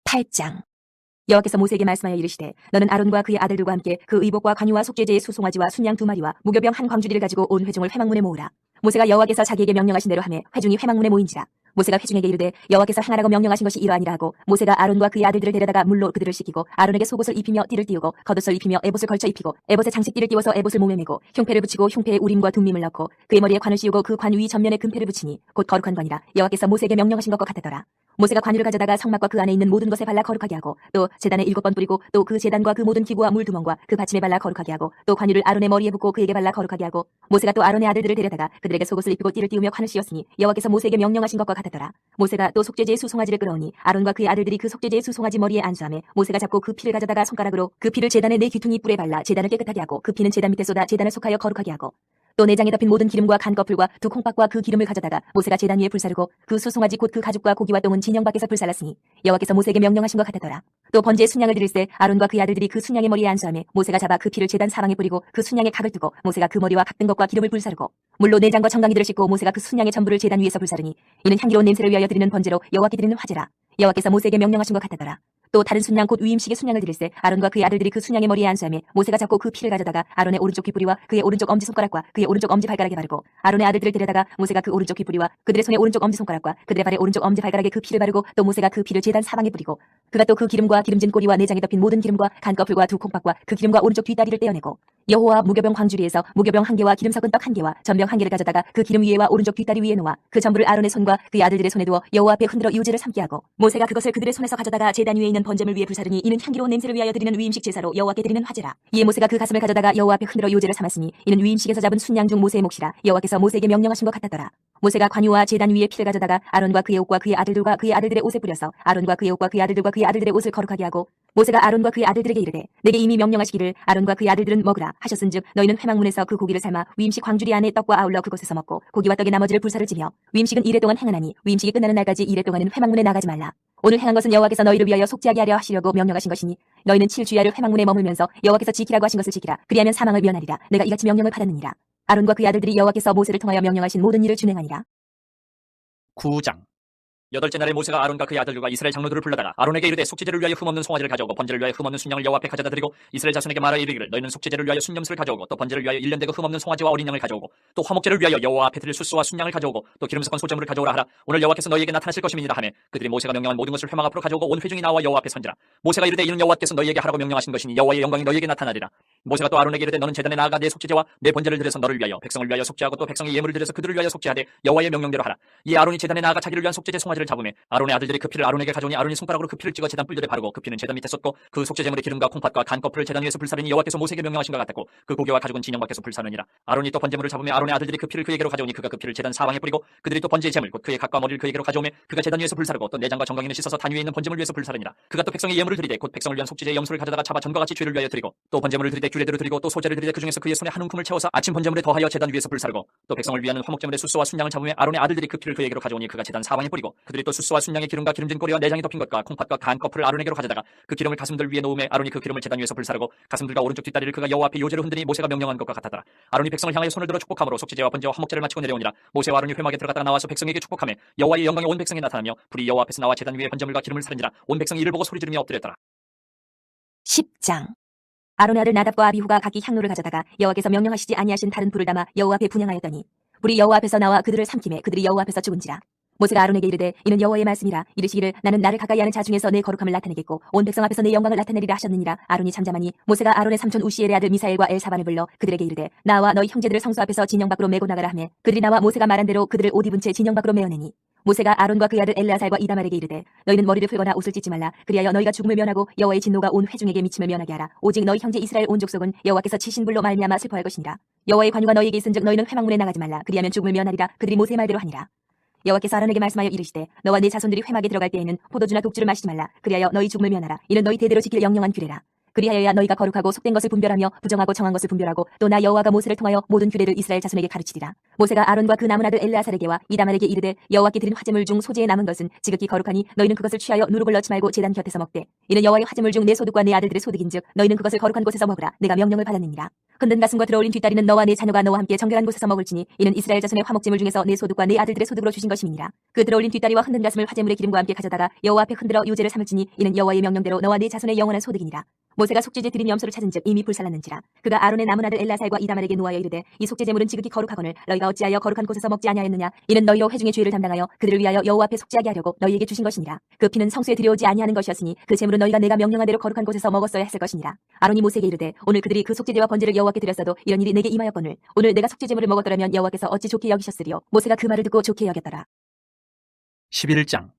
8장. 여호와께서 모세에게 말씀하여 이르시되 너는 아론과 그의 아들들과 함께 그 의복과 관유와 속죄제의 수송아지와 순양 2마리와 무교병 한 광주리를 가지고 온 회중을 회막문에 모으라. 모세가 여호와께서 자기에게 명령하신 대로 하매 회중이 회막문에 모인지라. 모세가 회중에게 이르되 여호와께서 행하라고 명령하신 것이 이러하니라 하고 모세가 아론과 그의 아들들을 데려다가 물로 그들을 씻기고 아론에게 속옷을 입히며 띠를 띄우고 겉옷을 입히며 에봇을 걸쳐 입히고 에봇에 장식띠를 띄워서 에봇을 몸에 메고 흉패를 붙이고 흉패에 우림과 둠밈을 넣고 그의 머리에 관을 씌우고 그 관 위 전면에 금패를 붙이니 곧 거룩한 관이라. 여호와께서 모세에게 명령하신 것과 같았더라. 모세가 관유를 가져다가 성막과 그 안에 있는 모든 것에 발라 거룩하게 하고 또 제단에 7번 뿌리고 또 그 제단과 그 모든 기구와 물두멍과 그 받침에 발라 거룩하게 하고 또 관유를 아론의 머리에 붓고 그에게 발라 거룩하게 하고 모세가 또 아론의 아들들을 데려다가 그들에게 속옷을 입히고 띠를 띄우며 관을 씌웠으니 여호와께서 모세에게 명령하신 것과 같았더라. 모세가 또 속죄제의 수송아지를 끌어오니 아론과 그의 아들들이 그 속죄제의 수송아지 머리에 안수하며 모세가 잡고 그 피를 가져다가 손가락으로 그 피를 제단의 네 귀퉁이 뿔에 발라 제단을 깨끗하게 하고 그 피는 제단 밑에 쏟아 제단을 속하여 거룩하게 하고 또 내장에 덮인 모든 기름과 간꺼풀과 두 콩밥과 그 기름을 가져다가 모세가 제단 위에 불사르고 그 수송아지 곧 그 가죽과 고기와 똥은 진영 밖에서 불살랐으니 여호와께서 모세에게 명령하신 것 같았더라. 또 번제의 순양을 드릴 때 아론과 그의 아들들이 그 순양의 머리에 안수하며 모세가 잡아 그 피를 제단 사방에 뿌리고 그 순양의 각을 뜨고 모세가 그 머리와 각든 것과 기름을 불사르고 물로 내장과 정강이들을 씻고 모세가 그 순양의 전부를 제단 위에서 불사르니 이는 향기로운 냄새를 위하여 드리는 번제로 여호와께 드리는 화제라. 여호와께서 모세에게 명령하신 것 같았더라. 또 다른 순양 곧 위임식의 순양을 드릴세 아론과 그의 아들들이 그 순양의 머리에 안수하며 모세가 잡고 그 피를 가져다가 아론의 오른쪽 귀뿌리와 그의 오른쪽 엄지손가락과 그의 오른쪽 엄지발가락에 바르고 아론의 아들들을 데려다가 모세가 그 오른쪽 귀뿌리와 그들의 손의 오른쪽 엄지손가락과 그들의 발의 오른쪽 엄지발가락에 그 피를 바르고 또 모세가 그 피를 제단 사방에 뿌리고 그가 또 그 기름과 기름진 꼬리와 내장에 덮인 모든 기름과 간꺼풀과 두 콩밥과 그 기름과 오른쪽 뒷다리를 떼어내고 여호와 무교병 광주리에서 무교병 1개와 기름 섞은 떡 1개와 전병 1개를 가져다가 그 기름 위에와 오른쪽 뒷다리 위에 놓아 그 전부를 아론의 손과 그의 아들들의 손에 두어 여호와 앞에 흔들어 유제를 삼게 하고 모세가 그것을 그들의 손에서 가져다가 제단 위에 있는 번제물 위에 불사르니 이는 향기로운 냄새를 위하여 드리는 위임식 제사로 여호와께 드리는 화제라. 이에 모세가 그 가슴을 가져다가 여호와 앞에 흔들어 요제를 삼았으니 이는 위임식에서 잡은 순양 중 모세의 몫이라. 여호와께서 모세에게 명령하신 것 같았더라. 모세가 관유와 제단 위에 피를 가져다가 아론과 그의 옷과 그의 아들들과 그의 아들들의 옷에 뿌려서 아론과 그의 옷과 그의 아들들과 그의 아들들의 옷을 거룩하게 하고 모세가 아론과 그의 아들들에게 이르되 내게 이미 명령하시기를 아론과 그의 아들들은 먹으라 하셨은즉 너희는 회막문에서 그 고기를 삶아 위임식 광주리 안에 떡과 아울러 그곳에서 먹고 고기와 떡의 나머지를 불사를 지며 위임식은 이래 동안 행하나니 위임식이 끝나는 날까지 이래 동안은 회막문에 나가지 말라. 오늘 행한 것은 여호와께서 너희를 위하여 속죄하게 하려 하시려고 명령하신 것이니 너희는 7주야를 회막문에 머물면서 여호와께서 지키라고 하신 것을 지키라. 그리하면 사망을 면하리라. 내가 이같이 명령을 받았느니라. 아론과 그의 아들들이 여호와께서 모세를 통하여 명령하신 모든 일을 준행하니라. 9장. 8째 날에 모세가 아론과 그의 아들들과 이스라엘 장로들을 불러다가 아론에게 이르되 속죄제를 위하여 흠없는 송아지를 가져오고 번제를 위하여 흠없는 순양을 여호와 앞에 가져다 드리고 이스라엘 자손에게 말하여 이르기를 너희는 속죄제를 위하여 순염소를 가져오고 또 번제를 위하여 1년 되고 흠없는 송아지와 어린 양을 가져오고 또 화목제를 위하여 여호와 앞에 드릴 수수와 순양을 가져오고 또 기름 섞은 소제물을 가져오라 하라. 오늘 여호와께서 너희에게 나타나실 것임이니라 하매 그들이 모세가 명령한 모든 것을 회막 앞으로 가져오고 온 회중이 나와 여호와 앞에 선지라. 모세가 이르되 이는 여호와께서 너희에게 하라고 명령하신 것이니 여호와의 영광이 너희에게 나타나리라. 모세가 또 아론에게 이르되 너는 제단에 나아가 내 속죄제와 내 번제를 드려서 너를 위하여 백성을 위하여 속죄하고 또 백성의 예물을 드려서 그들을 위하여 속죄하되 여호와의 명령대로 하라. 이 아론이 제단에 나아가 자기를 위한 속죄제 송아지를 속죄제물을 잡음에 아론의 아들들이 그 피를 아론에게 가져오니 아론이 손가락으로 그 피를 찍어 제단 뿔들에 바르고 그 피는 제단 밑에 쏟고 그 속죄제물의 기름과 콩팥과 간 껍질을 제단 위에서 불사르니 여호와께서 모세에게 명령하신 것 같았고 그 고기와 가죽은 진영 밖에서 불사르니라. 아론이 또 번제물을 잡음에 아론의 아들들이 그 피를 그에게로 가져오니 그가 그 피를 제단 사방에 뿌리고 그들이 또 번제의 제물 곧 그의 각과 머리를 그에게로 가져오매 그가 제단 위에서 불사르고 또 내장과 정강이는 씻어서 단 위에 있는 번제물 위에서 불사르니라. 그가 또 백성의 예물을 드리되 곧 백성을 위한 속죄제의 염소를 가져다가 잡아 전과 같이 죄를 위하여 드리고 또 번제물을 드리되 규례대로 드리고 또 소제를 드리되 그 중에서 그의 손에 한 움큼을 채워서 아침 번제물에 더하여 제단 위에서 불사르고 또 백성을 위하는 화목제물의 숫소와 순양을 잡음에 아론의 아들들이 그 피를 그에게로 가져오니 그가 제단 사방에 뿌리고 그들이 또 숫소와 순양의 기름과 기름진 꼬리와 내장이 덮인 것과 콩팥과 간 껍질을 아론에게로 가져다가 그 기름을 가슴들 위에 놓음에 아론이 그 기름을 제단 위에서 불사르고 가슴들과 오른쪽 뒷다리를 그가 여호와 앞에 요제로 흔드니 모세가 명령한 것과 같았더라. 아론이 백성을 향하여 손을 들어 축복함으로 속죄제와 번제와 화목제를 마치고 내려오니라. 모세와 아론이 회막에 들어갔다가 나와서 백성에게 축복하며 여호와의 영광이 온 백성에 나타나며 불이 여호와 앞에서 나와 제단 위에 번제물과 기름을 사른지라. 온 백성이 이를 보고 소리 지르며 엎드렸더라. 10장. 아론의 아들 나답과 아비후가 각기 향로를 가져다가 여호와께서 명령하시지 아니하신 다른 불을 담아 여호와 앞에 분향하였더니 불이 여호와 앞에서 나와 그들을 삼키매 그들이 여호와 앞에서 죽은지라. 모세가 아론에게 이르되 이는 여호와의 말씀이라. 이르시기를 나는 나를 가까이 하는 자 중에서 내 거룩함을 나타내겠고 온 백성 앞에서 내 영광을 나타내리라 하셨느니라. 아론이 잠잠하니 모세가 아론의 삼촌 우시엘의 아들 미사엘과 엘사반을 불러 그들에게 이르되 나와 너희 형제들을 성소 앞에서 진영 밖으로 메고 나가라 하매 그들이 나와 모세가 말한 대로 그들을 옷 입은 채 진영 밖으로 메어내니 모세가 아론과 그의 아들 엘르아살과 이다말에게 이르되 너희는 머리를 풀거나 옷을 찢지 말라. 그리하여 너희가 죽음을 면하고 여호와의 진노가 온 회중에게 미침을 면하게 하라. 오직 너희 형제 이스라엘 온 족속은 여호와께서 치신 불로 말미암아 슬퍼할 것이니라. 여호와의 관유가 너희에게 있은즉 너희는 회막문에 나가지 말라. 그리하면 죽음을 면하리라. 그들이 모세의 말대로 하니라. 여호와께서 아론에게 말씀하여 이르시되 너와 네 자손들이 회막에 들어갈 때에는 포도주나 독주를 마시지 말라. 그리하여 너희 죽음을 면하라. 이는 너희 대대로 지킬 영영한 규례라. 그리하여야 너희가 거룩하고 속된 것을 분별하며 부정하고 정한 것을 분별하고 또 나 여호와가 모세를 통하여 모든 규례를 이스라엘 자손에게 가르치리라. 모세가 아론과 그 남은 아들 엘르아살에게와 이다말에게 이르되 여호와께 드린 화제물 중 소재에 남은 것은 지극히 거룩하니 너희는 그것을 취하여 누룩을 넣지 말고 제단 곁에서 먹되 이는 여호와의 화제물 중 내 소득과 내 아들들의 소득인즉 너희는 그것을 거룩한 곳에서 먹으라. 내가 명령을 받았느니라. 흔든 가슴과 들어올린 뒷다리는 너와 내 자녀가 너와 함께 정결한 곳에서 먹을지니 이는 이스라엘 자손의 화목제물 중에서 내 소득과 내 아들들의 소득으로 주신 것임이니라. 그 들어올린 뒷다리와 흔든 가슴을 화제물의 기름과 함께 가져다가 여호와 앞에 흔들어 유제를 삼을지니 이는 여호와의 명령대로 너와 네 자손의 영원한 소득이니라. 모세가 속죄제 드린 염소를 찾은즉 이미 불살랐는지라. 그가 아론의 남은 아들 엘라살과 이다말에게 노하여 이르되 이 속죄제물은 지극히 거룩하거늘 너희가 어찌하여 거룩한 곳에서 먹지 아니하였느냐. 이는 너희로 회중의 죄를 담당하여 그들을 위하여 여호와 앞에 속죄하게 하려고 너희에게 주신 것이니라. 그 피는 성소에 들여오지 아니하는 것이었으니 그 제물은 너희가 내가 명령한 대로 거룩한 곳에서 먹었어야 했을 것이니라. 아론이 모세에게 이르되 오늘 그들이 그 속죄제와 번제를 여호와께 드렸어도 이런 일이 내게 임하였거늘 오늘 내가 속죄제물을 먹었더라면 여호와께서 어찌 좋게 여기셨으리요. 모세가 그 말을 듣고 좋게 여겼더라. 11장.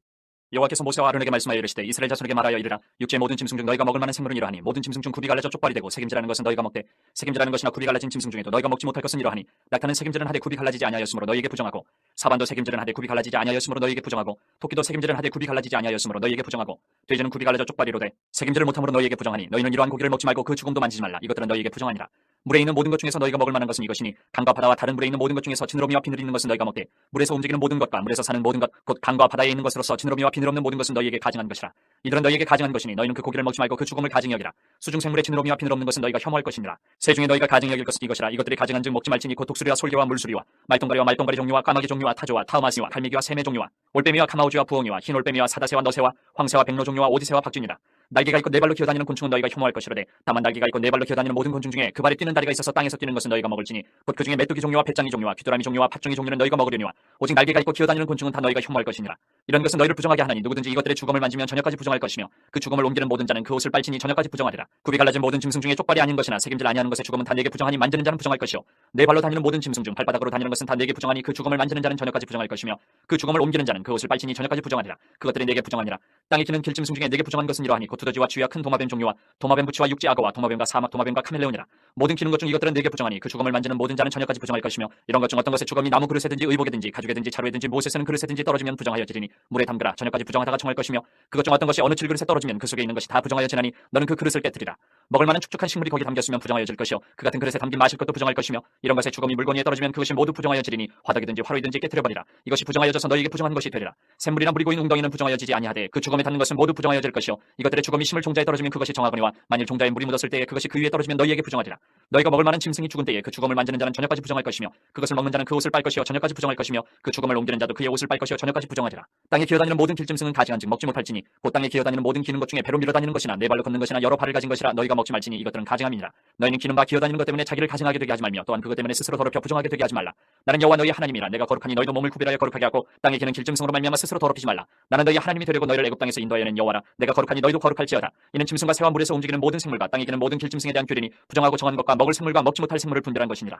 여호와께서 모세와 아론에게 말씀하여 이르시되 이스라엘 자손에게 말하여 이르라. 육지의 모든 짐승 중 너희가 먹을 만한 생물은 이러하니 모든 짐승 중 굽이 갈라져 쪽발이 되고 색임질하는 것은 너희가 먹되 색임질하는 것이나 굽이 갈라진 짐승 중에도 너희가 먹지 못할 것은 이러하니 낙타는 색임질은 하되 굽이 갈라지지 아니하였으므로 너희에게 부정하고 사반도 색임질은 하되 굽이 갈라지지 아니하였으므로 너희에게 부정하고 토끼도 색임질은 하되 굽이 갈라지지 아니하였으므로 너희에게 부정하고 돼지는 굽이 갈라져 쪽발이로되 색임질을 못함으로 너희에게 부정하니 너희는 이러한 고기를 먹지 말고 그 죽음도 만지지 말라. 이것들은 너희에게 부정하니라. 물에 있는 모든 것 중에서 너희가 먹을 만한 것은 이것이니 강과 바다와 다른 물에 있는 모든 것 중에서 지느러미와 비늘 있는 것은 너희가 먹되 물에서 움직이는 모든 것과 물에서 사는 모든 것 곧 강과 바다에 있는 것으로서 지느러미와 비늘 없는 모든 것은 너희에게 가증한 것이라. 이들은 너희에게 가증한 것이니 너희는 그 고기를 먹지 말고 그 죽음을 가증히 여기라. 수중 생물의 지느러미와 비늘 없는 것은 너희가 혐오할 것이니라. 새 중에 너희가 가증히 여길 것은 이것이라. 이것들이 가증한즉 먹지 말지니 곧 독수리와 솔개와 물수리와 말똥가리와 말똥가리 종류와 까마귀 종류와 타조와 타우마스와 갈매기와 새매 종류와 올빼미와 카마우지와 부엉이와 흰 올빼미와 사다새와 너새와 황새와 백로 종류와 오디새와 박쥐니라. 날개가 있고 네 발로 기어다니는 곤충은 너희가 혐오할 것이로되 다만 날개가 있고 네 발로 기어다니는 모든 곤충 중에 그 발에 뛰는 다리가 있어서 땅에서 뛰는 것은 너희가 먹을지니 곧 그 중에 메뚜기 종류와 배짱이 종류와 귀뚜라미 종류와 팥종이 종류는 너희가 먹으려니와 오직 날개가 있고 기어다니는 곤충은 다 너희가 혐오할 것이니라. 이런 것은 너희를 부정하게 하나니 누구든지 이것들의 죽음을 만지면 저녁까지 부정할 것이며 그 죽음을 옮기는 모든 자는 그 옷을 빨지니 저녁까지 부정하리라. 굽이 갈라진 모든 짐승 중에 쪽발이 아닌 것이나 색임질 아니하는 것의 죽음은 다 내게 부정하니 만지는 자는 부정할 것이요 네 발로 다니는 모든 짐승 중 발바닥으로 다니는 것은 다 내게 부정하니 그 죽음을 만지는 자는 저녁까지 부정할 것이며 그 죽음을 옮기는 자는 그 옷을 빨지니 저녁까지 부정하리라. 그것들이 내게 부정하니라. 땅에 기는 길짐승 중에 내게 부정한 것은 이러하니 곧 두더지와 쥐와 큰 도마뱀 종류와 도마뱀 부치와 육지 악어와 도마뱀과 사막 도마뱀과 카멜레온이라. 모든 기는 것 중 이것들은 내게 부정하니 그 죽음을 만지는 모든 자는 저녁까지 부정할 것이며 이런 것 중 어떤 것의 죽음이 나무 그릇에든지 의복에든지 가죽에든지 자루에든지 무엇에 쓰는 그릇에든지 떨어지면 부정하여지리니 물에 담그라. 저녁까지 부정하다가 정할 것이며 그것 중 어떤 것이 어느 질그릇에 떨어지면 그 속에 있는 것이 다 부정하여지나니 너는 그 그릇을 깨뜨리라. 먹을 만한 축축한 식물이 거기 담겼으면 부정하여질 것이요 그 같은 그릇에 담긴 마실 것도 부정할 것이며 이런 것의 죽음이 물건위에 떨어지면 그것이 모두 부정하여지리니 화덕이든지 화로이든지 깨뜨려버리라. 이것이 부정하여져서 너희에게 부정한 것이 되리라. 샘물이나 물이 고인 웅덩이는 부정하여지지 아니하되 그 죽음에 닿는 것은 모두 부정하여질 것이요 이것들의 죽음이 심을 종자에 떨어지면 그것이 정하거니와 만일 종자에 물이 묻었을 때에 그것이 그 위에 떨어지면 너희에게 부정하리라. 너희가 먹을 만한 짐승이 죽은 때에 그 죽음을 만지는 자는 저녁까지 부정할 것이며 그것을 먹는 자는 그 옷을 빨 것이요 저녁까지 부정할 것이며 그 죽음을 옮기는 자도 그의 옷을 빨 것이요 저녁까지 부정하리라. 땅에 기어다니는 모든 길짐승은 가증한즉 먹지 못할지니 곧 땅에 기어다니는 모든 기는 것 중에 배로 밀어다니는 것이나 네 발로 걷는 것이나 여러 발을 가진 것이라 너희가 먹지 말지니 이것들은 가증함이니라. 너희는 기는 바 기어다니는 것 때문에 자기를 가증하게 되게 하지 말며 또한 그것 때문에 스스로 더럽혀 부정하게 되게 하지 말라. 나는 여호와 너희 하나님이라. 내가 거룩하니 너희도 몸을 구별하여 거룩하게 하고 땅에 기는 길짐승으로 말미암아 스스로 더럽히지 말라. 나는 너희 하나님이 되려고 너희를 애굽 땅에서 인도하여 낸 여호와라. 내가 거룩하니 너희도 거룩할지어다. 이는 짐승과 새와 물에서 움직이는 모든 생물과 땅에 기는 모든 길짐승에 대한 규례니 부정하고 정한 것과 먹을 생물과 먹지 못할 생물을 분별한 것이니라.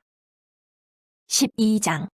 12장.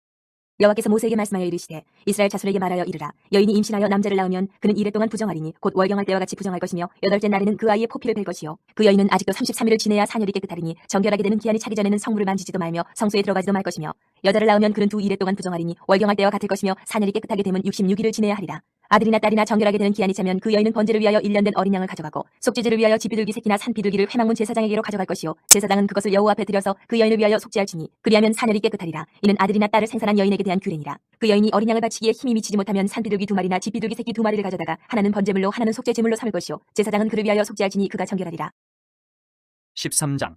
여호와께서 모세에게 말씀하여 이르시되 이스라엘 자손에게 말하여 이르라. 여인이 임신하여 남자를 낳으면 그는 이래 동안 부정하리니 곧 월경할 때와 같이 부정할 것이며 여덟째 날에는 그 아이의 포피를 뺄 것이요 그 여인은 아직도 33일을 지내야 산열이 깨끗하리니 정결하게 되는 기한이 차기 전에는 성물을 만지지도 말며 성소에 들어가지도 말 것이며 여자를 낳으면 그는 두 이래 동안 부정하리니 월경할 때와 같을 것이며 산열이 깨끗하게 되면 66일을 지내야 하리라. 아들이나 딸이나 정결하게 되는 기한이 차면 그 여인은 번제를 위하여 1년 된 어린 양을 가져가고 속죄제를 위하여 집비둘기 새끼나 산비둘기를 회막문 제사장에게로 가져갈 것이요 제사장은 그것을 여호와 앞에 드려서 그 여인을 위하여 속죄할지니 그리하면 산열이 깨끗하리라. 이는 아들이나 딸을 생산한 여인에게 대한 규례니라. 그 여인이 어린 양을 바치기에 힘이 미치지 못하면 산비둘기 2마리나 집비둘기 새끼 2마리를 가져다가 하나는 번제물로 하나는 속죄제물로 삼을 것이요 제사장은 그를 위하여 속죄할지니 그가 정결하리라. 13장.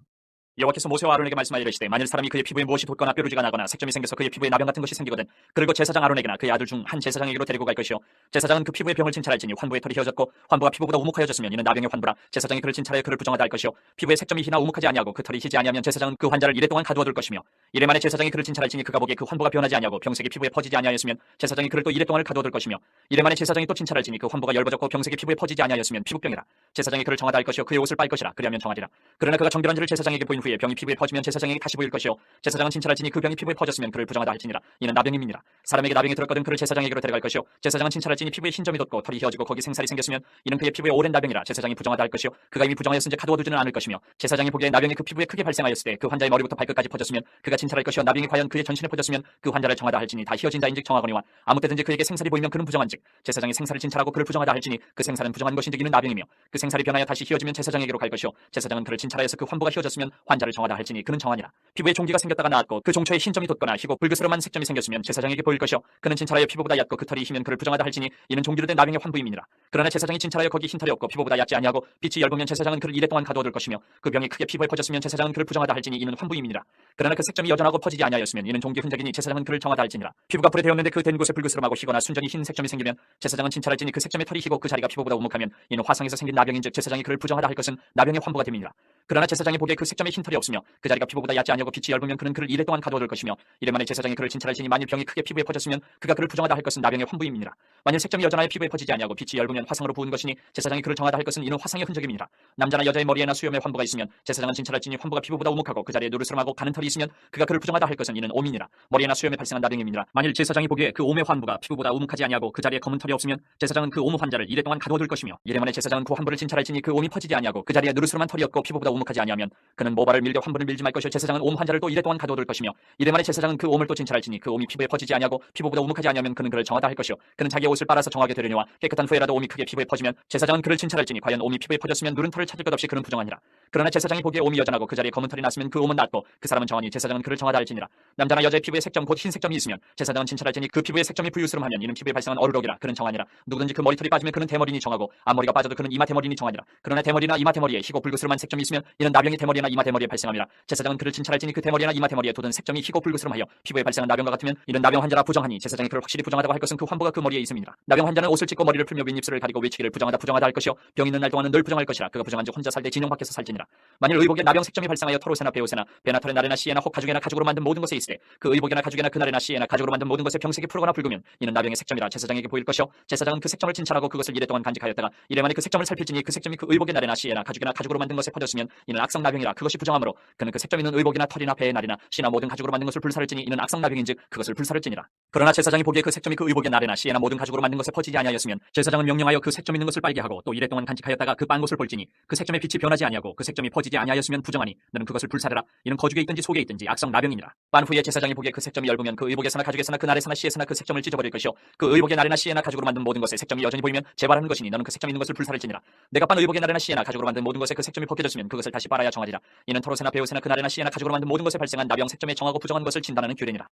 여호와께서 모세와 아론에게 말씀하여 이르시되 만일 사람이 그의 피부에 무엇이 돋거나 뾰루지가 나거나 색점이 생겨서 그의 피부에 나병 같은 것이 생기거든 그리고 제사장 아론에게나 그의 아들 중 한 제사장에게로 데리고 갈 것이요 제사장은 그 피부의 병을 진찰할지니 환부의 털이 휘어졌고 환부가 피부보다 우묵하여졌으면 이는 나병의 환부라 제사장이 그를 진찰하여 그를 부정하다 할 것이요 피부에 색점이 희나 우묵하지 아니하고 그 털이 희지 아니하면 제사장은 그 환자를 이래 동안 가두어 둘 것이며 이래 만에 제사장이 그를 진찰할지니 그가 보기에 그 환부가 변하지 아니하고 병색이 피부에 퍼지지 아니하였으면 제사장이 그를 또 이래 동안을 가두어 둘 것이며 이래 만에 제사장이 또 진찰할지니 그 환부가 열버졌고 병색이 피부에 퍼지지 아니하였으면 피부병이라 제사장이 그를 정하다 할 것이요 그의 옷을 빨 것이라 그리하면 정하리라. 그러나 그가 정결한지를 제사장에게 보인 후에 병이 피부에 퍼지면 제사장에게 다시 보일 것이요 제사장은 진찰할지니 그 병이 피부에 퍼졌으면 그를 부정하다 할지니라. 이는 나병임이니라. 사람에게 나병이 들었거든 그를 제사장에게로 데려갈 것이요 제사장은 진찰할지니 피부에 흰점이 돋고 털이 휘어지고 거기 생살이 생겼으면 이는 그의 피부에 오랜 나병이라. 제사장이 부정하다 할 것이요 그가 이미 부정하였은지 가두어두지는 않을 것이며 제사장이 보기에 나병이 그 피부에 크게 발생하였을 때 그 환자의 머리부터 발끝까지 퍼졌으면 그가 진찰할 것이요 나병이 과연 그의 전신에 퍼졌으면 그 환자를 정하다 할지니 다 휘어진 자인즉 정하거니와 아무 때든지 그에게 생살이 보이면 그는 부정한즉 제사장이 생살을 진찰하고 그를 부정하다 할지니 그 생살은 부정한 것인즉 이는 나병이며 그 생살이 변하여 다시 휘어지면 제사장에게로 갈 것이요 제사장은 그를 진찰하여서 그 환부가 휘어졌으면 환자를 정하다 할지니 그는 정하니라. 피부에 종기가 생겼다가 나았고 그 종초에 흰점이 돋거나 희고 불그스름한 색점이 생겼으면 제사장에게 보일 것이요 그는 진찰하여 피부보다 얕고 그 털이 희면 그를 부정하다 할지니 이는 종기로 된 나병의 환부임이니라. 그러나 제사장이 진찰하여 거기 흰 털이 없고 피부보다 얕지 아니하고 빛이 엷으면 제사장은 그를 이래 동안 가두어둘 것이며 그 병이 크게 피부에 퍼졌으면 제사장은 그를 부정하다 할지니 이는 환부임이니라. 그러나 그 색점이 여전하고 퍼지지 아니하였으면 이는 종기 흔적이니 제사장은 그를 정하다 할지니라. 피부가 불에 데었는데 그 된 곳에 불그스름하고 희거나 순전히 흰 색점이 생기면 제사장은 진찰할지니 그 색점의 털이 희고 그 자리가 피부보다 우묵하면 이는 화상에서 생긴 나병인즉 제사장이 그를 부정하다 할 것은 나병의 환부가 됨이니라. 그러나 제사장이 보기에 그 색점에 흰 털이 없으며 그 자리가 피부보다 얕지 아니하고 빛이 엷으면 그는 그를 이래 동안 가두어둘 것이며 이래 만에 제사장이 그를 진찰할지니 만일 병이 크게 피부에 퍼졌으면 그가 그를 부정하다 할 것은 나병의 환부임이니라. 만일 색점이 여전하여 피부에 퍼지지 아니하고 빛이 엷으면 화상으로 부은 것이니 제사장이 그를 정하다 할 것은 이는 화상의 흔적임이니라. 남자나 여자의 머리에나 수염에 환부가 있으면 제사장은 진찰할지니 환부가 피부보다 우묵하고 그 자리에 누르스름하고 가는 털이 있으면 그가 그를 부정하다 할 것은 이는 옴이니라. 머리에나 수염에 발생한 나병임이니라. 만일 제사장이 보기에 그 옴의 환부가 피부보다 우묵하지 아니하고 그 자리에 검은 털이 없으면 제사장은 그 옴 환자를 이래 동안 가두어둘 것이며 이래 만에 제사장은 그 환부를 진찰할지니 그 옴이 퍼지지 아니하고 그 자리에 누르스름한 털이 없고 피부보다 우묵하지 아니하면 그는 모발을 밀되 환부를 밀지 말 것이요 제사장은 옴 환자를 또 이래 동안 가두어둘 것이며 이래 만에 제사장은 그 옴을 또 진찰할지니 그 옴이 피부에 퍼지지 아니하고 피부보다 우묵하지 아니하면 그는 그를 정하다 할 것이요 그는 자기의 옷을 빨아서 정하게 되려니와 깨끗한 후에라도 옴이 크게 피부에 퍼지면 제사장은 그를 진찰할지니 과연 옴이 피부에 퍼졌으면 누른 털을 찾을 것 없이 그는 부정하니라. 그러나 제사장이 보기에 옴이 여전하고 그 자리에 검은 털이 났으면 그 옴은 낫고 그 사람은 정하니 제사장은 그를 정하다 할지니라. 남자나 여자의 피부에 색점 곧 흰 색점이 있으면 제사장은 진찰할지니 그 피부에 색점이 부유스름하면 이는 피부에 발생한 어루록이라. 그는 정하니라. 누구든지 그 머리털이 빠지면 그는 대머리니 정하고 앞머리가 빠져도 그는 이마 대머리니 정하니라. 그러나 대머리나 이마 대머리에 희고 불그스름한 색점이 있으면 이는 나병이 대머리나 이마 대머리에 발생함이라. 제사장은 그를 진찰할지니 그 대머리나 이마 대머리에 돋은 색점이 희고 불그스름하여 피부에 발생한 나병과 같으면 이는 나병 환자라 부정하니 제사장이 그를 확실히 부정하다고 할 것은 그 환부가 그 머리에 있음이니라. 나병 환자는 옷을 찢고 머리를 풀며 윗입술을 가리고 외치기를 부정하다 부정하다 할 것이요 병 있는 날 동안은 늘 부정할 것이라. 그가 부정한즉 혼자 살되 진영 밖에서 살지니라. 만일 의복에 나병 색점이 발생하여 털옷에나 베옷에나 배나 털에 나래나 씨에나 혹 가죽에나 가죽으로 만든 모든 것에 있으되 그 의복이나 가죽에나 그날에나 씨에나 가죽으로 만든 모든 것에 병색이 푸르거나 붉으면 이는 나병의 색점이라. 제사장에게 보일 것이요 제사장은 그 색점을 진찰하고 그것을 이래 동안 간직하였다가 이래 만에 그 색점을 살필지니 그 색점이 그 의복의 나래나 씨에나 가죽이나 가죽으로 만든 것에 퍼졌으면 이는 악성 나병이라. 그것이 부정하므로 그는 그 색점 있는 의복이나 털이나 배의 날이나 씨나 모든 가죽으로 만든 것을 불사를지니 이는 악성 나병인즉 그것을 불사를지니라. 그러나 제사장이 보기에 그 색점이 그 의복의 나래나 씨에나 모든 가죽으로 만든 것에 퍼지지 아니하였으면 제사장은 명령하여 그 색점 있는 것을 빨게 하고 또 이래 동안 간직하였다가 그 빤 것을 볼지니 그 색점의 빛이 변하지 아니하고 그 색점이 퍼지지 아니하였으면 부정하니 너는 그것을 불사르라. 이는 거죽에 있든지 속에 있든지 악성 나병이니라. 빤 후에 제사장이 보기에 그 색점이 엷으면 그 의복에서나 가죽에서나 그 날에서나 씨에서나 그 색점을 찢어버릴 것이요 그 의복의 나래나 씨에나 가죽으로 만든 모든 것에 색점이 여전히 보이면 재발하는 것이니 너는 그 색점 있는 것을 불사를지니라. 내가 빤 의복의 나래나 씨에나 가죽으로 만든 모든 것에 그 색점이 벗겨졌으면 그것을 다시 빨아야 정하리라. 이는 털옷에나 베옷에나 그 날에나 씨에나 가죽으로 만든 모든 것에 발생한 나병 색점에 정하고 부정한 것을 진단하는 규례니라.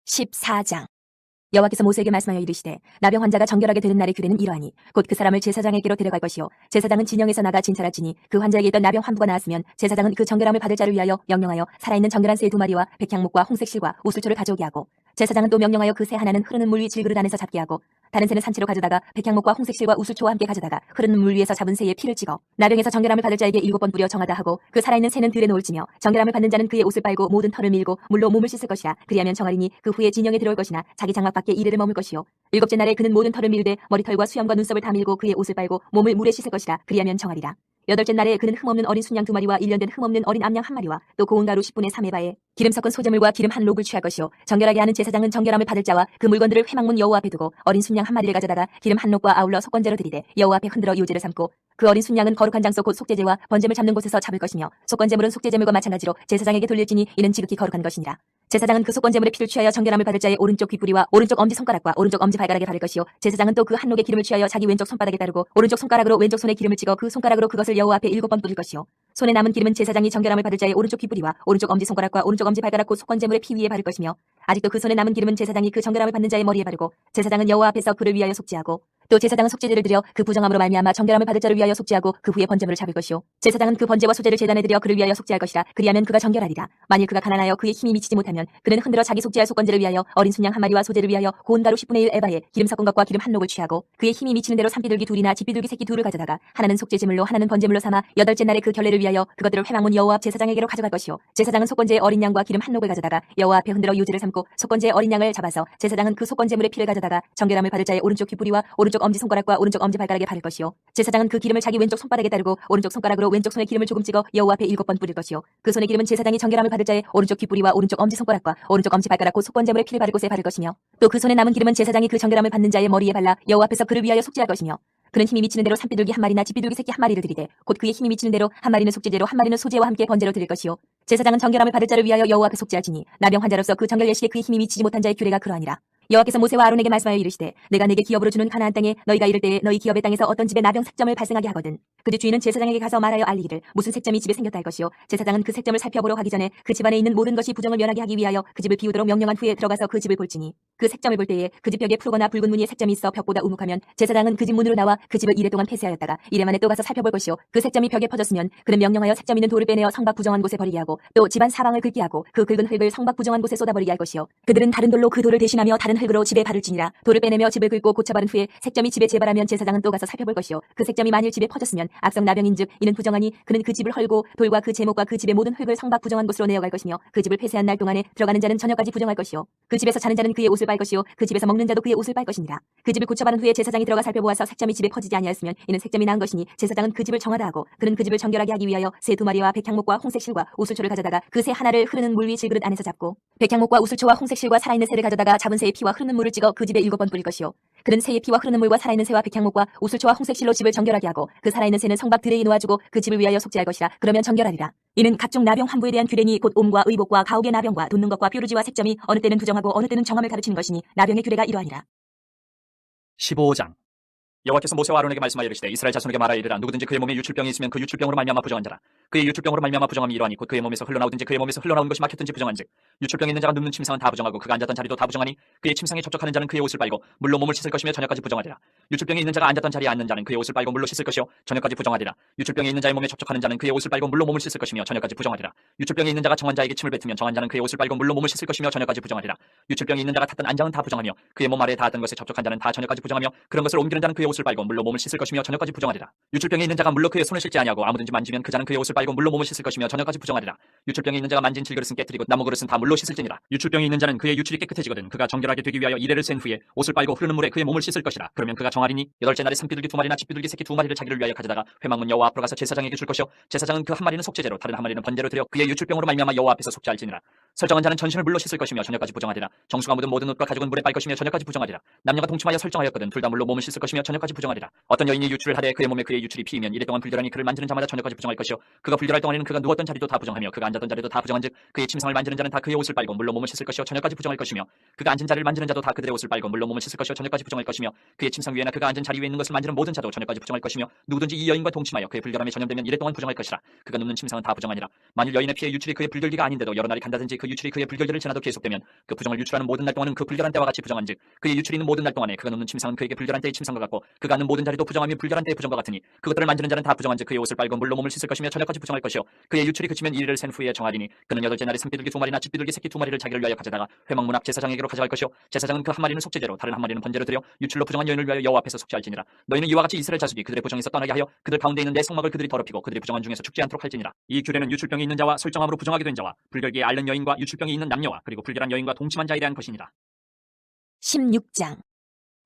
14장. 여호와께서 모세에게 말씀하여 이르시되 나병 환자가 정결하게 되는 날의 규례는 이러하니 곧 그 사람을 제사장에게로 데려갈 것이요 제사장은 진영에서 나가 진찰할지니 그 환자에게 있던 나병 환부가 나았으면 제사장은 그 정결함을 받을 자를 위하여 명령하여 살아있는 정결한 새 2마리와 백향목과 홍색실과 우슬초를 가져오게 하고 제사장은 또 명령하여 그 새 하나는 흐르는 물 위 질그릇 안에서 잡게 하고 다른 새는 산채로 가져다가 백향목과 홍색실과 우슬초와 함께 가져다가 흐르는 물 위에서 잡은 새의 피를 찍어 나병에서 정결함을 받을 자에게 7번 뿌려 정하다 하고 그 살아있는 새는 들에 놓을지며 정결함을 받는 자는 그의 옷을 빨고 모든 털을 밀고 물로 몸을 씻을 것이라. 그리하면 정하리니 그 후에 진영에 들어올 것이나 자기 장막 밖에 이래를 머물 것이요 7째 날에 그는 모든 털을 밀되 머리털과 수염과 눈썹을 다 밀고 그의 옷을 빨고 몸을 물에 씻을 것이라. 그리하면 정하리라. 여덟째 날에 그는 흠없는 어린 순양 2마리와 1년 된 흠없는 어린 암양 1마리와 또 고운 가루 10분의 3의 바에 기름 섞은 소재물과 기름 한 록을 취할 것이요 정결하게 하는 제사장은 정결함을 받을 자와 그 물건들을 회막문 여호와 앞에 두고 어린 순양 1마리를 가져다가 기름 한 록과 아울러 속건제로 드리되 여호와 앞에 흔들어 요제를 삼고 그 어린 순양은 거룩한 장소 곧 속죄제와 번제물 잡는 곳에서 잡을 것이며 속건제물은 속죄제물과 마찬가지로 제사장에게 돌릴지니 이는 지극히 거룩한 것이니라. 제사장은 그 속건제물의 피를 취하여 정결함을 받을 자의 오른쪽 귓뿌리와 오른쪽 엄지손가락과 오른쪽 엄지발가락에 바를 것이요 제사장은 또 그 한 록의 기름을 취하여 자기 왼쪽 손바닥에 따르고 오른쪽 손가락으로 왼쪽 손에 기름을 찍어 그 손가락으로 그것을 여호와 앞에 7번 뿌릴 것이요 손에 남은 기름은 제사장이 정결함을 받을 자의 오른쪽 귓뿌리와 오른쪽 엄지손가락과 오른쪽 엄지발가락 곧 속건제물의 피 위에 바를 것이며 아직도 그 손에 남은 기름은 제사장이 그 정결함을 받는 자의 머리에 바르고 제사장은 여호와 앞에서 그를 위하여 속죄하고 또 제사장은 속죄제를 드려 그 부정함으로 말미암아 정결함을 받을 자를 위하여 속죄하고 그 후에 번제물을 잡을 것이요 제사장은 그 번제와 소제를 제단에 드려 그를 위하여 속죄할 것이라 그리하면 그가 정결하리라. 만일 그가 가난하여 그의 힘이 미치지 못하면 그는 흔들어 자기 속죄할 속건제를 위하여 어린 순양 1마리와 소제를 위하여 고운 가루 10분의 1 에바에 기름 섞은 것과 기름 한 록을 취하고 그의 힘이 미치는 대로 산비둘기 2이나 집비둘기 새끼 2을 가져다가 하나는 속죄제물로 하나는 번제물로 삼아 여덟째 날에 그 결례를 위하여 그것들을 회막문 여호와 앞 제사장에게로 가져갈 것이요 제사장은 속건제의 어린 양과 기름 한 록을 가져다가 여호와 앞에 흔들어 요제를 삼고 속건제의 어린 양을 잡아서 제사장은 그 속건제물의 피를 가져다가 정결함을 받을 자의 오른쪽 귓뿌리와 오른쪽 엄지손가락과 오른쪽 엄지발가락에 바를 것이요 제사장은 그 기름을 자기 왼쪽 손바닥에 따르고 오른쪽 손가락으로 왼쪽 손에 기름을 조금 찍어 여호와 앞에 7번 뿌릴 것이요 그 손의 기름은 제사장이 정결함을 받을 자의 오른쪽 귓뿌리와 오른쪽 엄지손가락과 오른쪽 엄지발가락 곧 속건제물의 피를 바를 곳에 바를 것이며 또 그 손에 남은 기름은 제사장이 그 정결함을 받는 자의 머리에 발라 여호와 앞에서 그를 위하여 속죄할 것이며 그는 힘이 미치는 대로 산비둘기 1마리나 집비둘기 새끼 1마리를 드리되 곧 그의 힘이 미치는 대로 1마리는 속죄제로 1마리는 소제와 함께 번제로 드릴 것이요 제사장은 정결함을 받을 자를 위하여 여호와 앞에 속죄할지니 나병 환자로서 그 정결 예식에 그의 힘이 미치지 못한 자의 규례가 그러하니라. 여호와께서 모세와 아론에게 말씀하여 이르시되 내가 내게 기업으로 주는 가나안 땅에 너희가 이를 때에 너희 기업의 땅에서 어떤 집에 나병 색점을 발생하게 하거든 그 집 주인은 제사장에게 가서 말하여 알리기를 무슨 색점이 집에 생겼다 할 것이요 제사장은 그 색점을 살펴보러 가기 전에 그 집안에 있는 모든 것이 부정을 면하게 하기 위하여 그 집을 비우도록 명령한 후에 들어가서 그 집을 볼지니 그 색점을 볼 때에 그 집 벽에 푸르거나 붉은 무늬의 색점이 있어 벽보다 우묵하면 제사장은 그 집 문으로 나와 그 집을 이래 동안 폐쇄하였다가 이래 만에 또 가서 살펴볼 것이요 그 색점이 벽에 퍼졌으면 그는 명령하여 색점 있는 돌을 빼내어 성박 부정한 곳에 버리게 하고 또 집안 사방을 긁게 하고 그 긁은 흙을 성박 부정한 곳에 쏟아버리게 할 것이요 그들은 다른 돌로 그 돌을 대신하며 다른 흙으로 집에 바를지니라. 돌을 빼내며 집을 긁고 고쳐바른 후에 색점이 집에 재발하면 제사장은 또 가서 살펴볼 것이요 그 색점이 만일 집에 퍼졌으면 악성 나병인즉 이는 부정하니 그는 그 집을 헐고 돌과 그 제목과 그 집의 모든 흙을 성박 부정한 곳으로 내어갈 것이며 그 집을 폐쇄한 날 동안에 들어가는 자는 저녁까지 부정할 것이요 그 집에서 자는 자는 그의 옷을 빨 것이요 그 집에서 먹는 자도 그의 옷을 빨 것이니라. 그 집을 고쳐바른 후에 제사장이 들어가 살펴보아서 색점이 집에 퍼지지 아니하였으면 이는 색점이 난 것이니 제사장은 그 집을 정하다 하고 그는 그 집을 정결하게 하기 위하여 새 2마리와 백향목과 홍색 실과 우슬초를 가져다가 그 새 하나를 흐르는 물 위 질그릇 안에서 잡고 백향목과 우슬초와 홍색 실과 살아있는 새를 가져다가 잡은 새의 피와 흐르는 물을 찍어 그 집에 7번 뿌릴 것이요 그는 새의 피와 흐르는 물과 살아있는 새와 백향목과 우슬초와 홍색 실로 집을 정결하게 하고 그 살아있는 새는 성박 들에 놓아주고 그 집을 위하여 속죄할 것이라. 그러면 정결하리라. 이는 각종 나병 환부에 대한 규례니 곧 옴과 의복과 가옥의 나병과 돋는 것과 뾰루지와 색점이 어느 때는 부정하고 어느 때는 정함을 가르치는 것이니 나병의 규례가 이러하니라. 15장. 여호와께서 모세와 아론에게 말씀하여 이르시되 이스라엘 자손에게 말하여 이르라. 누구든지 그의 몸에 유출병이 있으면 그 유출병으로 말미암아 부정한 자라. 그의 유출병으로 말미암아 부정함이 이러하니 곧 그의 몸에서 흘러나오든지 그의 몸에서 흘러나온 것이 막혔든지 부정한즉 유출병이 있는 자가 눕는 침상은 다 부정하고 그가 앉았던 자리도 다 부정하니 그의 침상에 접촉하는 자는 그의 옷을 빨고 물로 몸을 씻을 것이며 저녁까지 부정하리라. 유출병이 있는 자가 앉았던 자리에 앉는 자는 그의 옷을 빨고 물로 씻을 것이요 저녁까지 부정하리라. 유출병이 있는 자의 몸에 접촉하는 자는 그의 옷을 빨고 물로 몸을 씻을 것이며 저녁까지 부정하리라. 유출병이 있는 자가 정한 자에게 침을 뱉으면 정한 자는 그의 옷을 빨고 물로 몸을 씻을 것이며 저녁까지 부정하리라. 유출병이 있는 자가 탔던 안장은 다 부정하며 그의 몸 아래에 닿았던 것에 접촉한 자는 다 저녁까지 부정하며 그런 것을 옮기는 자는 그의 옷을 빨고 물로 몸을 씻을 것이며 저녁까지 부정하리라. 유출병이 있는 자가 물로 그의 손을 씻지 아니하고 아무든지 만지면 그 자는 그의 옷을 빨고 물로 몸을 씻을 것이며 저녁까지 부정하리라. 유출병이 있는 자가 만진 질그릇은 깨뜨리고 나무 그릇은 다 물로 씻을지니라. 유출병이 있는 자는 그의 유출이 깨끗해지거든 그가 정결하게 되기 위하여 이레를 센 후에 옷을 빨고 흐르는 물에 그의 몸을 씻을 것이라. 그러면 그가 정하리니 여덟째 날에 산비둘기 2마리나 집비둘기 새끼 2마리를 자기를 위하여 가져다가 회막문 여호와 앞으로 가서 제사장에게 줄 것이요 제사장은 그 1마리는 속죄제로 다른 1마리는 번제로 드려 그의 유출병으로 말미암아 여호와 앞에서 속죄할지니라. 설정한 자는 전신을 물로 씻을 것이며 저녁까지 부정하리라. 정수가 묻은 모든 옷과 가죽은 물에 빨 것이며 저녁까지 부정하리라. 남녀가 동침하여 설정하였거든 둘 다 물로 몸을 씻을 것이며 저녁까지 부정하리라. 어떤 여인이 유출을 하되 그의 몸에 그의 유출이 피이면 이래 동안 불결하니 그를 만지는 자마다 저녁까지 부정할 것이요 그가 불결할 동안에는 그가 누웠던 자리도 다 부정하며 그가 앉았던 자리도 다 부정한즉 그의 침상을 만지는 자는 다 그의 옷을 빨고 물로 몸을 씻을 것이요 저녁까지 부정할 것이며 그가 앉은 자리를 만지는 자도 다 그들의 옷을 빨고 물로 몸을 씻을 것이요 저녁까지 부정할 것이며 그의 침상 위에나 그가 앉은 자리 위에 있는 것을 만지는 모든 자도 저녁까지 부정할 것이며 누구든지 이 여인과 동침하여 그의 불결함에 전염되면 이래 동안 부정할 것이라. 그가 눕는 침상은 다 부정하니라. 만일 여인의 피에 유출이 그의 불결기가 아닌데도 여러 날이 간다든지 그 유출이 그의 불결기를 지나도 계속되면 그 부정을 유출하는 모든 날 동안은 그 불결한 때와 같이 부정한즉 그의 유출이 있는 모든 날 동안에 그가 눕는 침상은 그에게 불결한 때의 침상과 같고 그가 앉는 모든 자리도 부정하며 불결한 때의 부정과 같으니 그것들을 만지는 자는 다 부정한즉 그의 옷을 빨고 물로 몸을 씻을 것이며 저녁까지 부정할 것이요 그의 유출이 그치면 이리를 센 후에 정하리니 그는 여덟째 날에 산비둘기 2마리나 집비둘기 새끼 2마리를 자기를 위하여 가져다가 회막문 앞 제사장에게로 가져갈 것이요 제사장은 그 1마리는 속죄제로 다른 1마리는 번제로 드려 유출로 부정한 여인을 위하여 여호와 앞에서 속죄할지니라. 너희는 이와 같이 이스라엘 자손이 그들의 부정에서 떠나게 하여 그들 가운데 있는 내 성막을 그들이 더럽히고 그들이 부정한 중에서 죽지 않도록 할지니라. 이 규례는 유출병이 있는 자와 설정함으로 부정하게 된 자와 불결기에 앓는 여인과 유출병이 있는 남녀와 그리고 불결한 여인과 동침한 자에 대한 것이니라. 16장.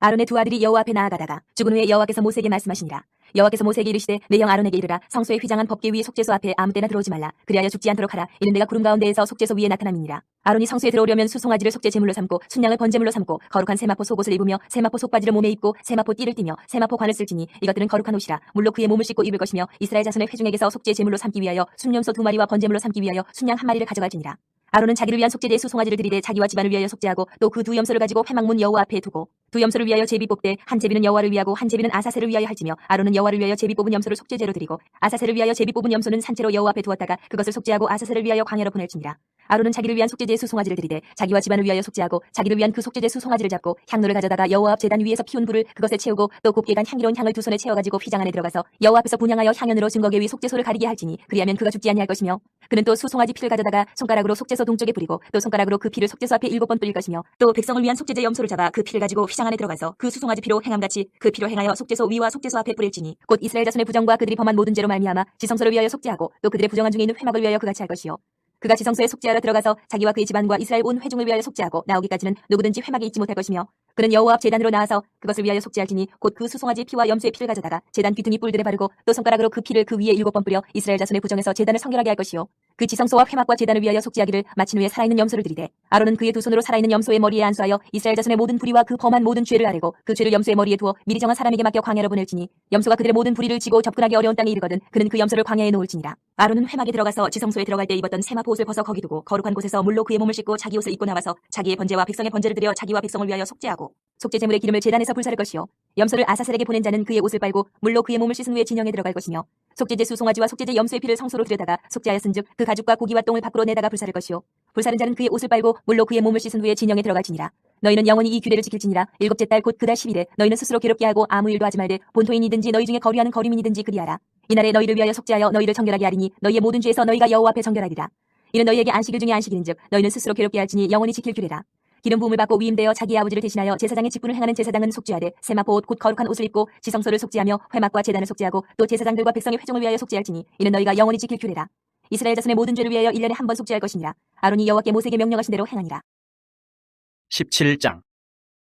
아론의 두 아들이 여호와 앞에 나아가다가 죽은 후에 여호와께서 모세에게 말씀하시니라. 여호와께서 모세에게 이르시되 내 형 아론에게 이르라. 성소에 휘장한 법궤 위에 속죄소 앞에 아무 때나 들어오지 말라. 그리하여 죽지 않도록 하라. 이는 내가 구름 가운데에서 속죄소 위에 나타남이니라. 아론이 성소에 들어오려면 수송아지를 속죄 제물로 삼고 순양을 번제물로 삼고 거룩한 세마포 속옷을 입으며 세마포 속바지를 몸에 입고 세마포 띠를 띠며 세마포 관을 쓸지니 이것들은 거룩한 옷이라. 물로 그의 몸을 씻고 입을 것이며 이스라엘 자손의 회중에게서 속죄 제물로 삼기 위하여 순염소 2마리와 번제물로 삼기 위하여 순양 1마리를 가져갈지니라. 아론은 자기를 위한 속죄제의 수송아지를 들이되 자기와 집안을 위하여 속죄하고 또 그 두 염소를 가지고 회막문 여호와 앞에 두고 두 염소를 위하여 제비 뽑되 한 제비는 여호와를 위하고 한 제비는 아사셀을 위하여 할지며 아론은 여호와를 위하여 제비 뽑은 염소를 속죄제로 드리고 아사셀을 위하여 제비 뽑은 염소는 산채로 여호와 앞에 두었다가 그것을 속죄하고 아사셀을 위하여 광야로 보낼지니라. 아론은 자기를 위한 속죄제의 수송아지를 들이되 자기와 집안을 위하여 속죄하고 자기를 위한 그 속죄제 수송아지를 잡고 향로를 가져다가 여호와 앞 제단 위에서 피운 불을 그것에 채우고 또 곱게 간 향기로운 향을 두 손에 채워가지고 휘장 안에 들어가서 여호와 앞에서 분향하여 향연으로 증거계 위 속죄소를 가리게 할지니 그리하면 그가 죽지 아니할 것이며 그는 또 수송아지 피를 가져다가 손가락으로 속죄소 동쪽에 뿌리고 또 손가락으로 그 피를 속죄소 앞에 7번 뿌릴 것이며 또 백성을 위한 속죄제 염소를 잡아 그 피를 가지고 휘장 안에 들어가서 그 수송아지 피로 행함같이 그 피로 행하여 속죄소 위와 속죄소 앞에 뿌릴지니 곧 이스라엘 자손의 부정과 그들이 범한 모든 죄로 말미암아 지성소를 위하여 속죄하고 또 그들의 부정한 중에 있는 회막을 위하여 그같이 할 것이요 그가 지성소에 속죄하러 들어가서 자기와 그의 집안과 이스라엘 온 회중을 위하여 속죄하고 나오기까지는 누구든지 회막에 있지 못할 것이며 그는 여호와 앞 제단으로 나와서 그것을 위하여 속죄할지니 곧 그 수송아지 피와 염소의 피를 가져다가 제단 귀퉁이 뿔들에 바르고 또 손가락으로 그 피를 그 위에 7번 뿌려 이스라엘 자손의 부정에서 제단을 성결하게 할 것이요 그 지성소와 회막과 제단을 위하여 속죄하기를 마친 후에 살아있는 염소를 드리되 아론은 그의 두 손으로 살아있는 염소의 머리에 안수하여 이스라엘 자손의 모든 불의와 그 범한 모든 죄를 아뢰고 그 죄를 염소의 머리에 두어 미리 정한 사람에게 맡겨 광야로 보낼지니 염소가 그들의 모든 불의를 지고 접근하기 어려운 땅에 이르거든 그는 그 염소를 광야에 놓을지니라. 아론은 회막에 들어가서 지성소에 들어갈 때 입었던 세마포 옷을 벗어 거기 두고 거룩한 곳에서 물로 그의 몸을 씻고 자기 옷을 입고 나와서 자기의 번제와 백성의 번제를 드려 자기와 백성을 위하여 속죄하고 속죄 제물의 기름을 제단에서 불사를 것이요 염소를 아사셀에게 보낸 자는 그의 옷을 빨고 물로 그의 몸을 씻은 후에 진영에 들어갈 것이며 속죄제 수송아지와 속죄제 염소의 피를 성소로 들여다가 속죄하였은즉 그 가죽과 고기와 똥을 밖으로 내다가 불사를 것이요 불사른 자는 그의 옷을 빨고 물로 그의 몸을 씻은 후에 진영에 들어갈지니라. 너희는 영원히 이 규례를 지킬지니라. 7째 달 곧 그달 10일에 너희는 스스로 괴롭게 하고 아무 일도 하지 말되 본토인이든지 너희 중에 거류하는 거류민이든지 그리하라. 이날에 너희를 위하여 속죄하여 너희를 정결하게 하리니 너희의 모든 죄에서 너희가 여호와 앞에 정결하리라. 이는 너희에게 안식일 중에 안식일인즉 너희는 스스로 괴롭게 할지니 영원히 지킬 규례라. 기름 부음을 받고 위임되어 자기 아버지를 대신하여 제사장의 직분을 행하는 제사장은 속죄하되 세마포 옷 곧 거룩한 옷을 입고 지성소를 속죄하며 회막과 제단을 속죄하고 또 제사장들과 백성의 회중을 위하여 속죄할지니 이는 너희가 영원히 지킬 규례라. 이스라엘 자손의 모든 죄를 위하여 1년에 한 번 속죄할 것이니라. 아론이 여호와께 모세에게 명령하신 대로 행하니라. 17장.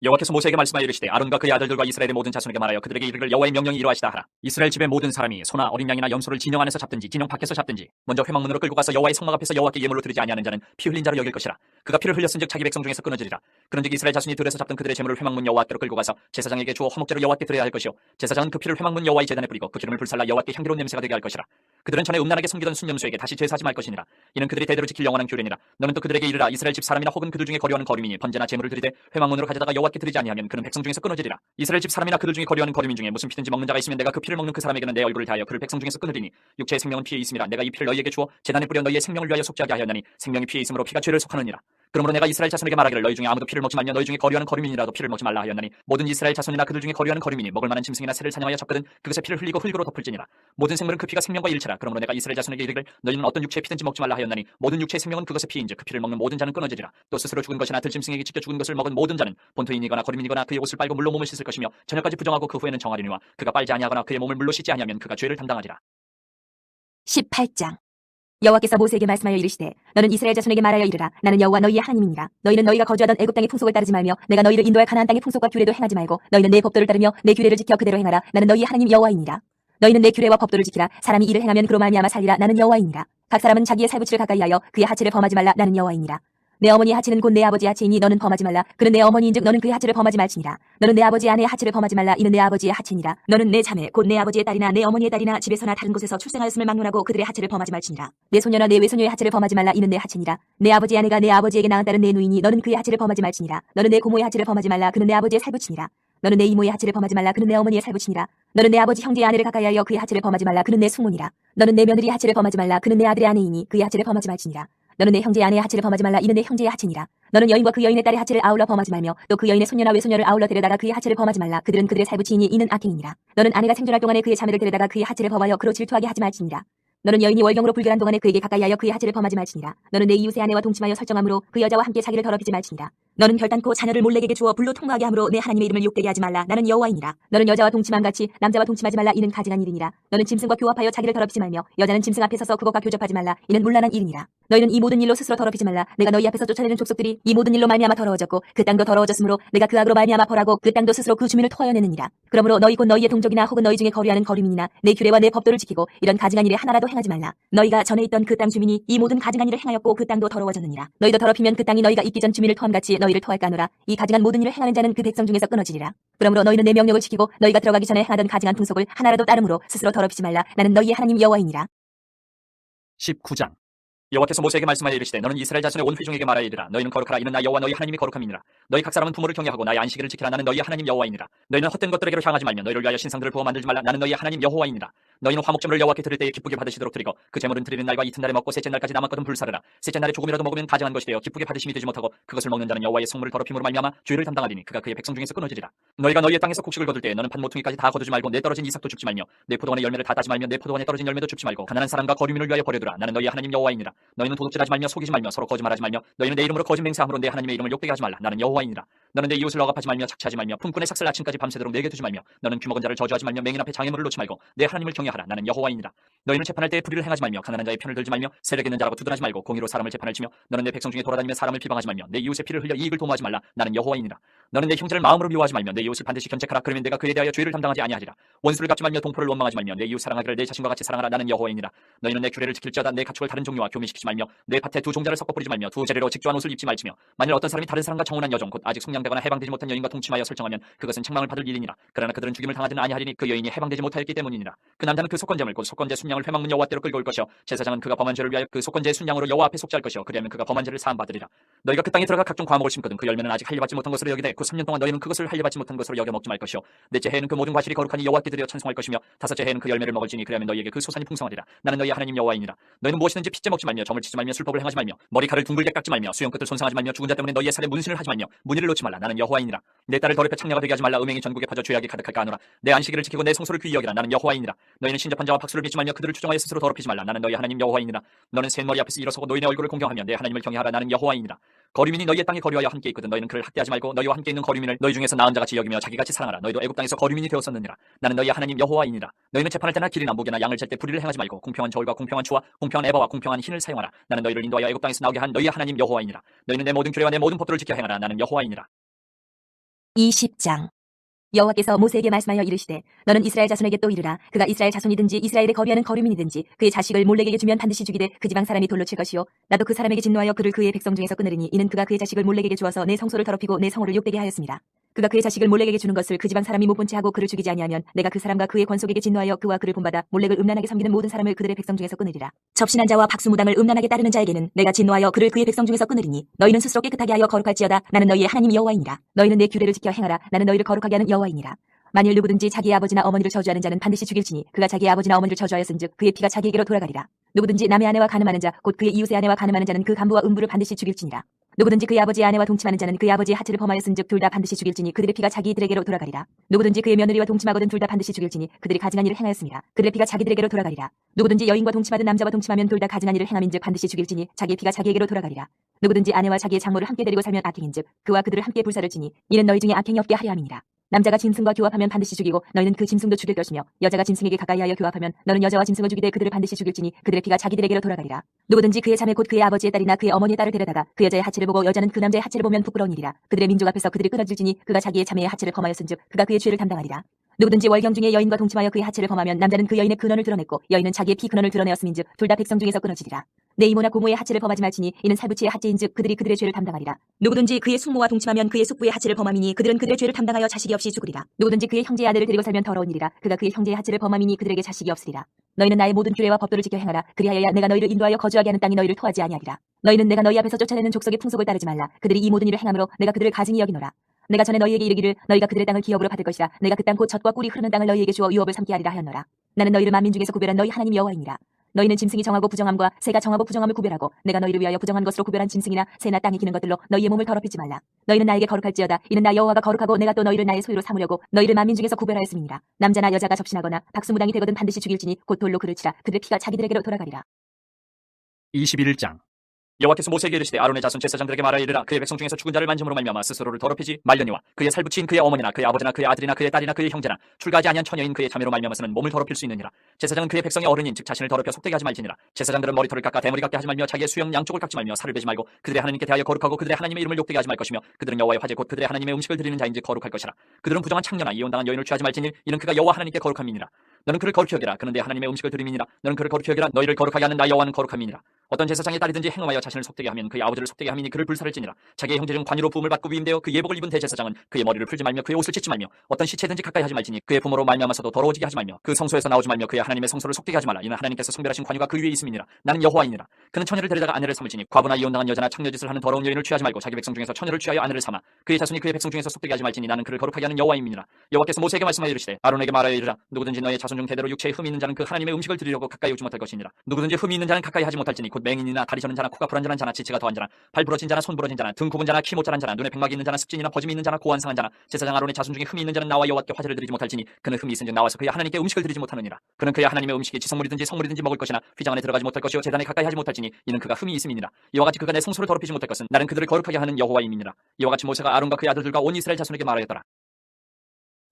여호와께서 모세에게 말씀하여 이르시되 아론과 그의 아들들과 이스라엘의 모든 자손에게 말하여 그들에게 이르기를 여호와의 명령이 이러하시다 하라. 이스라엘 집의 모든 사람이 소나 어린 양이나 염소를 진영 안에서 잡든지 진영 밖에서 잡든지 먼저 회막문으로 끌고 가서 여호와의 성막 앞에서 여호와께 예물로 드리지 아니하는 자는 피 흘린 자로 여길 것이라. 그가 피를 흘렸은즉 자기 백성 중에서 끊어지리라. 그런즉 이스라엘 자손이 들에서 잡던 그들의 제물을 회막문 여호와께로 끌고 가서 제사장에게 주어 화목제로 여호와께 드려야 할 것이요 제사장은 그 피를 회막문 여호와의 제단에 뿌리고 그 기름을 불살라 여호와께 향기로운 냄새가 되게 할 것이라. 그들은 전에 음란하게 섬기던 순염소에게 다시 제사하지 말 것이니라. 이는 그들이 대대로 지킬 영원한 규례니라. 너는 또 그들에게 이르라. 이스라엘 집 사람이나 혹은 그들 중에 거류하는 거류민이 번제나 제물을 드리되 회막문으로 가져다가 여호와께 드리지 아니하면 그는 백성 중에서 끊어지리라. 이스라엘 집 사람이나 그들 중에 거류하는 거류민 중에 무슨 피든지 먹는 자가 있으면 내가 그 피를 먹는 그 사람에게는 내 얼굴을 다하여 그를 백성 중에서 끊으리니 육체의 생명은 피에 있음이라. 내가 이 피를 너희에게 주어 제단에 뿌려 너희의 생명을 위하여 속죄하게 하였나니 생명이 피에 있으므로 피가 죄를 속하느니라. 그러므로 내가 이스라엘 자손에게 말하기를 너희 중에 아무도 피를 먹지 말며 너희 중에 거류하는 거류민이라도 피를 먹지 말라 하였나니 모든 이스라엘 자손이나 그들 중에 거류하는 거류민이 먹을 만한 짐승이나 새를 사냥하여 잡거든 그것에 피를 흘리고 흙으로 덮을지니라. 모든 생물은 그 피가 생명과 일체라. 그러므로 내가 이스라엘 자손에게 이르기를 너희는 어떤 육체의 피든지 먹지 말라 하였나니 모든 육체의 생명은 그것의 피인즉 그 피를 먹는 모든 자는 끊어지리라. 또 스스로 죽은 것이나 들짐승에게 찢겨 죽은 것을 먹은 모든 자는 본토인이거나 거류민이거나 그의 옷을 빨고 물로 몸을 씻을 것이며 저녁까지 부정하고 그 후에는 정하리니와 그가 빨지 아니하거나 그의 몸을 물로 씻지 아니하면 그가 죄를 담당하리라. 18장. 여호와께서 모세에게 말씀하여 이르시되 너는 이스라엘 자손에게 말하여 이르라. 나는 여호와 너희의 하나님이니라. 너희는 너희가 거주하던 애굽 땅의 풍속을 따르지 말며 내가 너희를 인도할 가나안 땅의 풍속과 규례도 행하지 말고 너희는 내 법도를 따르며 내 규례를 지켜 그대로 행하라. 나는 너희의 하나님 여호와이니라. 너희는 내 규례와 법도를 지키라. 사람이 이를 행하면 그로 말미암아 살리라. 나는 여호와이니라. 각 사람은 자기의 살부치를 가까이하여 그의 하체를 범하지 말라. 나는 여호와이니라. 내 어머니의 하체는 곧 내 아버지의 하체이니 너는 범하지 말라. 그는 내 어머니인즉 너는 그의 하체를 범하지 말지니라. 너는 내 아버지의 아내의 하체를 범하지 말라. 이는 내 아버지의 하체니라. 너는 내 자매 곧 내 아버지의 딸이나 내 어머니의 딸이나 집에서나 다른 곳에서 출생하였음을 막론하고 그들의 하체를 범하지 말지니라. 내 소녀나 내 외소녀의 하체를 범하지 말라. 이는 내 하체니라. 내 아버지의 아내가 내 아버지에게 낳은 딸은 내 누이니 너는 그의 하체를 범하지 말지니라. 너는 내 고모의 하체를 범하지 말라. 그는 내 아버지의 살부치니라. 너는 내 이모의 하체를 범하지 말라. 그는 내 어머니의 살부치니라. 너는 내 아버지 형제의 아내를 가까이하여 그의 하체를 범하지 말라. 그는 내 숙모니라. 너는 내 며느리의 하체를 범하지 말라. 그는 내 아들의 아내이니 그의 하체를 범하지 말지니라. 너는 내 형제의 아내의 하체를 범하지 말라. 이는 내 형제의 하체니라. 너는 여인과 그 여인의 딸의 하체를 아울러 범하지 말며 또 그 여인의 손녀나 외손녀를 아울러 데려다가 그의 하체를 범하지 말라. 그들은 그들의 살부치이니 이는 악행이니라. 너는 아내가 생존할 동안에 그의 자매를 데려다가 그의 하체를 범하여 그로 질투하게 하지 말지니라. 너는 여인이 월경으로 불결한 동안에 그에게 가까이하여 그의 하체를 범하지 말지니라. 너는 내 이웃의 아내와 동침하여 설정함으로 그 여자와 함께 자기를 더럽히지 말지니라. 너는 결단코 자녀를 몰래에게 주어 불로 통과하게 함으로 내 하나님의 이름을 욕되게 하지 말라. 나는 여호와이니라. 너는 여자와 동침함 같이 남자와 동침하지 말라. 이는 가증한 일이니라. 너는 짐승과 교합하여 자기를 더럽히지 말며 여자는 짐승 앞에 서서 그것과 교접하지 말라. 이는 문란한 일이니라. 너희는 이 모든 일로 스스로 더럽히지 말라. 내가 너희 앞에서 쫓아내는 족속들이 이 모든 일로 말미암아 더러워졌고 그 땅도 더러워졌으므로 내가 그 악으로 말미암아 벌하고 그 땅도 스스로 그 주민을 토하여 내느니라. 그러므로 너희 곧 너희의 동족이나 혹은 너희 중에 거류하는 거류민이나 내 규례와 내 법도를 지키고 이런 가증한 일에 하나라도 행하지 말라. 너희가 전에 있던 그 땅 주민이 이 모든 가증한 일을 행하였고 그 땅도 더러워졌느니라. 너희도 더럽히면 그 땅이 너희가 있기 전 주민을 토함같이 너희를 토할까 하노라. 이 가증한 모든 일을 행하는 자는 그 백성 중에서 끊어지리라. 그러므로 너희는 내 명령을 지키고 너희가 들어가기 전에 행하던 가증한 풍속을 하나라도 따름으로 스스로 더럽히지 말라. 나는 너희의 하나님 여호와이니라. 19장. 여호와께서 모세에게 말씀하여 이르시되 너는 이스라엘 자손의 온 회중에게 말하여 이르라. 너희는 거룩하라. 이는 나 여호와 너희 하나님이 거룩함이니라. 너희 각 사람은 부모를 경외하고 나의 안식일을 지키라. 나는 너희의 하나님 여호와이니라. 너희는 헛된 것들에게로 향하지 말며 너희를 위하여 신상들을 부어 만들지 말라. 나는 너희의 하나님 여호와이니라. 너희는 화목제물을 여호와께 드릴 때에 기쁘게 받으시도록 드리고 그 제물은 드리는 날과 이튿날에 먹고 셋째 날까지 남았거든 불사르라. 셋째 날에 조금이라도 먹으면 가증한 것이 되어 기쁘게 받으심이 되지 못하고 그것을 먹는 자는 여호와의 성물을 더럽힘으로 말미암아 죄를 담당하리니 그가 그의 백성 중에서 끊어지리라. 너희가 너희의 땅에서 곡식을 거둘 때에 너는 밭모퉁이까지 다 거두지 말고 내 떨어진 이삭도 줍지 말며 내 포도원의 열매를 다 따지 말며 내 포도원에 떨어진 열매도 줍지 말고 가난한 사람과 거류민을 위하여 버려두라. 나는 너희의 하나님 여호와이니라. 너희는 도둑질하지 말며 속이지 말며 서로 거짓말하지 말며 너희는 내 이름으로 거짓 맹세함으로 내 하나님의 이름을 욕되게 하지 말라. 나는 여호와이니라. 너는 내 이웃을 억압하지 말며 착취하지 말며 품꾼의 삭슬 아침까지 밤새도록 내게 두지 말며 너는 귀먹은 자를 저주하지 말며 맹인 앞에 장애물을 놓지 말고 내 하나님을 경외하라. 나는 여호와이니라. 너희는 재판할 때에 불의를 행하지 말며 가난한 자의 편을 들지 말며 세력 있는 자라고 두둔하지 말고 공의로 사람을 재판을 치며 너는 내 백성 중에 돌아다니며 사람을 비방하지 말며 내 이웃의 피를 흘려 이익을 도모하지 말라. 나는 여호와이니라. 너는 내 형제를 마음으로 미워하지 말며 내 이웃을 반드시 견책하라. 그러면 내가 그에 대하여 죄를 담당하지 아니하리라. 원수를 갚지 말며 동포를 원망하지 말며 내 이웃 사랑하기를 내 자신과 같이 사랑하라. 나는 여호와이니라. 너희는 내 규례를 지킬지어다. 내 가축을 다른 종류와 교미시키지 말며 내 밭에 두 종자를 섞어 뿌리지 말며 두 재래로 직조한 옷을 입지 말지며 만일 어떤 사람이 다른 사람과 청혼한 여종 곧 아직 속량되거나 해방되지 못한 여인과 동침하여 설정하면 그것은 책망을 받을 일이니라. 그러나 그들은 죽임을 당하지는 아니하리니 그 여인이 해방되지 못하였기 때문이니라. 그 남자는 그 속건제물 곧 속건제 순양을 회막문 여호와께로 끌고 올 것이요 제사장은 그가 범한 죄를 위하여 그 속건제의 순양으로 여호와 앞에 속죄할 것이요 그리하면 그가 범한 죄를 사함 받으리라. 너희가 그 땅에 들어가 각종 과목을 심거든 그 열매는 아직 할려받지 못한 것으로 여기되 그 3년 동안 너희는 그것을 할려받지 못한 것으로 여겨 먹지 말 것이요 넷째 해에는 그 모든 과실이 거룩하니 여호와께 드려 찬송할 것이며 다섯째 해에는 그 열매를 먹을지니 그리하면 너희에게 그 소산이 풍성하리라. 나는 너희 하나님 여호와이니라. 너희는 무엇이든지 핏째 먹지 말며 점을 치지 말며 술법을 행하지 말며 머리칼을 둥글게 깎지 말며 수염 끝을 손상하지 말며 죽은 자 때문에 너희의 살에 문신을 하지 말며 문의를 놓지 말라. 나는 여호와이니라. 내 딸을 더럽혀 창녀가 되게 하지 말라. 음행이 전국에 퍼져 죄악이 가득할까 하노라. 내 안식일을 지키고 내 성소를 귀히 여기라. 나는 여호와이니라. 너희는 신접한 자와 박수를 빚지 말며 그들을 추종하여 스스로 더럽히지 말라. 나는 너희 하나님 여호와이니라. 너는 셋머리 앞에서 일어서고 너희의 얼굴을 공경하며 내 하나님을 경외하라. 나는 여호와이니라. 거류민이 너희의 땅에 거류하여 함께 있거든 너희는 그를 학대하지 말고 너희와 함께 있는 거류민을 너희 중에서 나은 자같이 여기며 자기같이 사랑하라. 너희도 애굽 땅에서 거류민이 되었었느니라. 나는 너희 하나님 여호와이니라. 너희는 재판할 때나 길이나 목이나 양을 잴 때 불의를 행하지 말고 공평한 저울과 공평한 추와 공평한 에바와 공평한 흰을 사용하라. 나는 너희를 인도하여 애굽 땅에서 나오게 한 너희 하나님 여호와이니라. 너희는 내 모든 규례와 내 모든 법도를 지켜 행하라. 나는 여호와이니라. 20장. 여호와께서 모세에게 말씀하여 이르시되 너는 이스라엘 자손에게 또 이르라. 그가 이스라엘 자손이든지 이스라엘에 거류하는 거류민이든지 그의 자식을 몰렉에게 주면 반드시 죽이되 그 지방 사람이 돌로 칠 것이요 나도 그 사람에게 진노하여 그를 그의 백성 중에서 끊으리니 이는 그가 그의 자식을 몰렉에게 주어서 내 성소를 더럽히고 내 성호를 욕되게 하였습니다. 그가 그의 자식을 몰렉에게 주는 것을 그 지방 사람이 못 본 채 하고 그를 죽이지 아니하면 내가 그 사람과 그의 권속에게 진노하여 그와 그를 본받아 몰렉을 음란하게 섬기는 모든 사람을 그들의 백성 중에서 끊으리라. 접신한 자와 박수무당을 음란하게 따르는 자에게는 내가 진노하여 그를 그의 백성 중에서 끊으리니 너희는 스스로 깨끗하게 하여 거룩할지어다. 나는 너희의 하나님 여호와이니라. 너희는 내 규례를 지켜 행하라. 나는 너희를 거룩하게 하는 여호와이니라. 만일 누구든지 자기의 아버지나 어머니를 저주하는 자는 반드시 죽일지니 그가 자기의 아버지나 어머니를 저주하였은즉 그의 피가 자기에게로 돌아가리라. 누구든지 남의 아내와 간음하는 자 곧 그의 이웃의 아내와 간음하는 자는 그 간부와 음부를 반드시 죽일지니라. 누구든지 그의 아버지의 아내와 동침하는 자는 그의 아버지의 하체를 범하였은즉 둘 다 반드시 죽일지니 그들의 피가 자기들에게로 돌아가리라. 누구든지 그의 며느리와 동침하거든 둘 다 반드시 죽일지니 그들이 가증한 일을 행하였습니다. 그들의 피가 자기들에게로 돌아가리라. 누구든지 여인과 동침하든 남자와 동침하면 둘 다 가증한 일을 행함인즉 반드시 죽일지니 자기의 피가 자기에게로 돌아가리라. 누구든지 아내와 자기의 장모를 함께 데리고 살면 악행인즉 그와 그들을 함께 불사를 지니 이는 너희 중에 악행이 없게 하려 함이니라. 남자가 짐승과 교합하면 반드시 죽이고 너희는 그 짐승도 죽일 것이며 여자가 짐승에게 가까이하여 교합하면 너는 여자와 짐승을 죽이되 그들을 반드시 죽일지니 그들의 피가 자기들에게로 돌아가리라. 누구든지 그의 자매 곧 그의 아버지의 딸이나 그의 어머니의 딸을 데려다가 그 여자의 하체를 보고 여자는 그 남자의 하체를 보면 부끄러운 일이라. 그들의 민족 앞에서 그들이 끊어질지니 그가 자기의 자매의 하체를 범하였은즉 그가 그의 죄를 담당하리라. 누구든지 월경 중에 여인과 동침하여 그의 하체를 범하면 남자는 그 여인의 근원을 드러냈고 여인은 자기의 피 근원을 드러내었음인즉 둘 다 백성 중에서 끊어지리라. 내 이모나 고모의 하체를 범하지 말지니 이는 살부치의 하체인즉 그들이 그들의 죄를 담당하리라. 누구든지 그의 숙모와 동침하면 그의 숙부의 하체를 범함이니 그들은 그들의 죄를 담당하여 자식이 없이 죽으리라. 누구든지 그의 형제의 아들을 데리고 살면 더러운 일이라. 그가 그의 형제의 하체를 범함이니 그들에게 자식이 없으리라. 너희는 나의 모든 규례와 법도를 지켜 행하라. 그리하여야 내가 너희를 인도하여 거주하게 하는 땅이 너희를 토하지 아니하리라. 너희는 내가 너희 앞에서 쫓아내는 족속의 풍속을 따르지 말라. 그들이 이 모든 일을 행함으로 내가 그들을 가증히 여기노라. 내가 전에 너희에게 이르기를 너희가 그들의 땅을 기업으로 받을 것이라. 내가 그 땅 곧 젖과 꿀이 흐르는 땅을 너희에게 주어 유업을 삼게 하리라 하였노라. 나는 너희를 만민 중에서 구별한 너희 하나님 여호와이니라. 너희는 짐승이 정하고 부정함과 새가 정하고 부정함을 구별하고 내가 너희를 위하여 부정한 것으로 구별한 짐승이나 새나 땅에 기는 것들로 너희의 몸을 더럽히지 말라. 너희는 나에게 거룩할지어다. 이는 나 여호와가 거룩하고 내가 또 너희를 나의 소유로 삼으려고 너희를 만민 중에서 구별하였음이니라. 남자나 여자가 접신하거나 박수무당이 되거든 반드시 죽일지니 곧 돌로 그를 치라. 그들의 피가 자기들에게로 돌아가리라. 21장. 여호와께서 모세에게 이르시되 아론의 자손 제사장들에게 말하여 이르라. 그의 백성 중에서 죽은 자를 만짐으로 말미암아 스스로를 더럽히지 말려니와 그의 살붙인 그의 어머니나 그의 아버지나 그의 아들이나 그의 딸이나 그의 형제나 출가하지 아니한 처녀인 그의 자매로 말미암아서는 몸을 더럽힐 수 있느니라. 제사장은 그의 백성의 어른인 즉 자신을 더럽혀 속되게 하지 말지니라. 제사장들은 머리털을 깎아 대머리 같게 하지 말며 자기의 수염 양쪽을 깎지 말며 살을 베지 말고 그들의 하나님께 대하여 거룩하고 그들의 하나님의 이름을 욕되게 하지 말 것이며 그들은 여호와의 화제 곧 그들의 하나님의 음식을 드리는 자인즉 거룩할 것이라. 그들은 부정한 창녀나 이혼당한 여인을 취하지 말지니 이는 그가 여호와 하나님께 거룩함이니라. 너는 그를 거룩히 여기라. 그는 내 하나님의 음식을 드림이니라. 너는 그를 거룩히 여기라. 너희를 거룩하게 하는 나 여호와는 거룩함이니라. 어떤 제사장의 딸이든지 행음하여 자신을 속되게 하면 그의 아버지를 속되게 함이니 그를 불살을지니라. 자기의 형제 중 관유로 부음을 받고 위임되어 그 예복을 입은 대제사장은 그의 머리를 풀지 말며 그의 옷을 찢지 말며 어떤 시체든지 가까이 하지 말지니 그의 부모로 말미암아서도 더러워지게 하지 말며 그 성소에서 나오지 말며 그의 하나님의 성소를 속되게 하지 말라. 이는 하나님께서 성별하신 관유가 그 위에 있음이니라. 나는 여호와이니라. 그는 처녀를 데려다가 아내를 삼을지니 과부나 이혼당한 여자나 창녀짓을 하는 더러운 여인을 취하지 말고 자기 백성 중에서 처녀를 취하여 아내를 삼아 그의 자손이 그의 백성 중에서 속되게 하지 말지니 나는 그를 거룩하게 하는 여호와임이니라. 여호와께서 모세에게 말씀하여 이르시되 아론에게 말하여 이르라. 누구든지 너의 자손 중 대대로 육체에 흠이 있는 자는 그 하나님의 음식을 드리려고 가까이 오지 못할 것이니라. 누구든지 흠이 있는 자는 가까이 하지 못할지니 곧 맹인이나 다리 저는 자나 코가 불안전한 자나 지체가 더한 자나 발 부러진 자나 손 부러진 자나 등 굽은 자나 키 모자란 자나 눈에 백막이 있는 자나 습진이나 버짐이 있는 자나 고안 상한 자나 제사장 아론의 자손 중에 흠이 있는 자는 나와 여호와께 화제를 드리지 못할지니 그는 흠이 있은즉 나와서 그의 하나님께 음식을 드리지 못하느니라. 그는 그의 하나님의 음식이 지성물이든지 성물이든지 먹을 것이나 휘장 안에 들어가지 못할 것이요 제단에 가까이 하지 못할지니 이는 그가 흠이 있음이니라. 이와 같이 그가 내 성소를 더럽히지 못할 것은 나는 그들을 거룩하게 하는 여호와임이니라. 이와 같이 모세가 아론과 그의 아들들과 온 이스라엘 자손에게 말하였더라.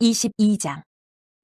22장.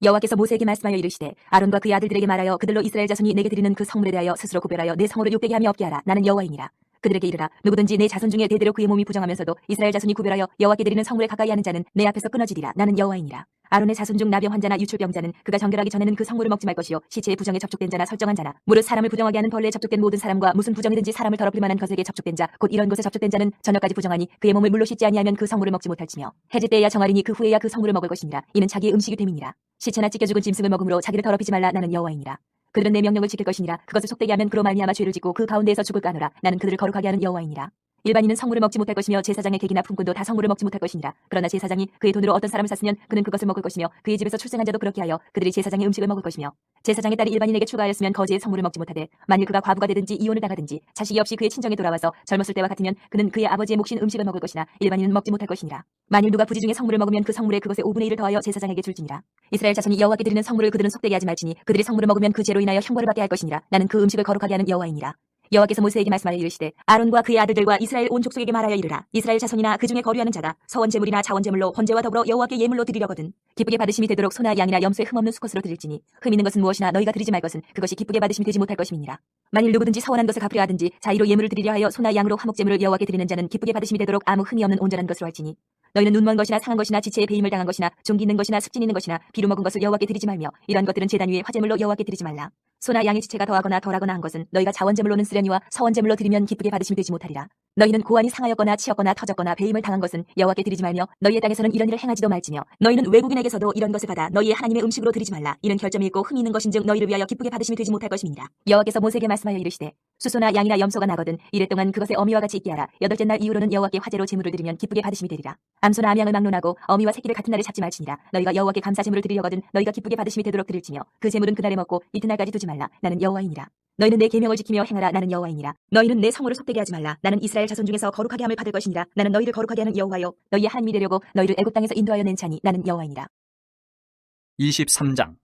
여호와께서 모세에게 말씀하여 이르시되 아론과 그의 아들들에게 말하여 그들로 이스라엘 자손이 내게 드리는 그 성물에 대하여 스스로 구별하여 내 성으로 욕되게 하며 없게 하라. 나는 여호와이니라. 그들에게 이르라. 누구든지 내 자손 중에 대대로 그의 몸이 부정하면서도 이스라엘 자손이 구별하여 여호와께 드리는 성물에 가까이 하는 자는 내 앞에서 끊어지리라. 나는 여호와이니라. 아론의 자손 중 나병 환자나 유출병자는 그가 정결하기 전에는 그 성물을 먹지 말 것이요 시체의 부정에 접촉된 자나 설정한 자나 무릇 사람을 부정하게 하는 벌레에 접촉된 모든 사람과 무슨 부정이든지 사람을 더럽힐 만한 것에게 접촉된 자 곧 이런 것에 접촉된 자는 저녁까지 부정하니 그의 몸을 물로 씻지 아니하면 그 성물을 먹지 못할지며 해질 때에야 정하리니 그 후에야 그 성물을 먹을 것이니라. 이는 자기의 음식이 됨이니라. 시체나 찢겨 죽은 짐승을 먹음으로 자기를 더럽히지 말라. 나는 여호와이니라. 그들은 내 명령을 지킬 것이니라. 그것을 속되게 하면 그로 말미암아 죄를 짓고 그 가운데에서 죽을까 하노라. 나는 그들을 거룩하게 하는 여호와이니라. 일반인은 성물을 먹지 못할 것이며 제사장의 객이나 품꾼도 다 성물을 먹지 못할 것이니라. 그러나 제사장이 그의 돈으로 어떤 사람을 샀으면 그는 그것을 먹을 것이며 그의 집에서 출생한 자도 그렇게 하여 그들이 제사장의 음식을 먹을 것이며 제사장의 딸이 일반인에게 추가하였으면 거지의 성물을 먹지 못하되 만일 그가 과부가 되든지 이혼을 당하든지 자식이 없이 그의 친정에 돌아와서 젊었을 때와 같으면 그는 그의 아버지의 몫인 음식을 먹을 것이나 일반인은 먹지 못할 것이니라. 만일 누가 부지 중에 성물을 먹으면 그 성물에 그것의 5분의 1을 더하여 제사장에게 줄지니라. 이스라엘 자손이 여호와께 드리는 성물을 그들은 속되게 하지 말지니 그들이 성물을 먹으면 그 죄로 인하여 형벌을 받게 할 것이니라. 나는 그 음식을 거룩하게 하는 여호와이니라. 여호와께서 모세에게 말씀하여 이르시되 아론과 그의 아들들과 이스라엘 온 족속에게 말하여 이르라. 이스라엘 자손이나 그 중에 거류하는 자가 서원 제물이나 자원 제물로 번제와 더불어 여호와께 예물로 드리려거든 기쁘게 받으심이 되도록 소나 양이나 염소에 흠없는 수컷으로 드릴지니 흠 있는 것은 무엇이나 너희가 드리지 말 것은 그것이 기쁘게 받으심이 되지 못할 것임이니라. 만일 누구든지 서원한 것을 갚으려 하든지 자의로 예물을 드리려 하여 소나 양으로 화목 제물을 여호와께 드리는 자는 기쁘게 받으심이 되도록 아무 흠이 없는 온전한 것으로 할지니 너희는 눈먼 것이나 상한 것이나 지체에 배임을 당한 것이나 종기 있는 것이나 습진 있는 것이나 비루 먹은 것을 여호와께 드리지 말며 이런 것들은 제단 위에 화제물로 여호와께 드리지 말라. 소나 양의 지체가 더하거나 덜하거나 한 것은 너희가 자원제물로는 쓰려니와 서원제물로 드리면 기쁘게 받으심이 되지 못하리라. 너희는 고환이 상하였거나 치였거나 터졌거나 배임을 당한 것은 여호와께 드리지 말며 너희의 땅에서는 이런 일을 행하지도 말지며 너희는 외국인에게서도 이런 것을 받아 너희의 하나님의 음식으로 드리지 말라. 이는 결점이 있고 흠이 있는 것인즉 너희를 위하여 기쁘게 받으심이 되지 못할 것임이니라. 여호와께서 모세에게 말씀하여 이르시되 수소나 양이나 염소가 나거든 이랫동안 그것의 어미와 같이 있게 하라. 여덟째 날 이후로는 여호와께 화제로 제물을 드리면 기쁘게 받으심이 되리라. 암소나 암양을 막론하고 어미와 새끼를 같은 날에 잡지 말지니라. 너희가 여호와께 감사 제물을 드리려거든 너희가 기쁘게 받으심이 되도록 드릴지며 그 제물은 그날에 먹고 이튿날까지 두지 말라. 나는 여호와이니라. 너희는 내 계명을 지키며 행하라. 나는 여호와이니라. 너희는 내 성호를 속되게 하지 말라. 나는 이스라엘 자손 중에서 거룩하게 함을 받을 것이니라. 나는 너희를 거룩하게 하는 여호와여 너희의 하나님이 되려고 너희를 애굽 땅에서 인도하여 낸 자니 나는 여호와이니라. 23장.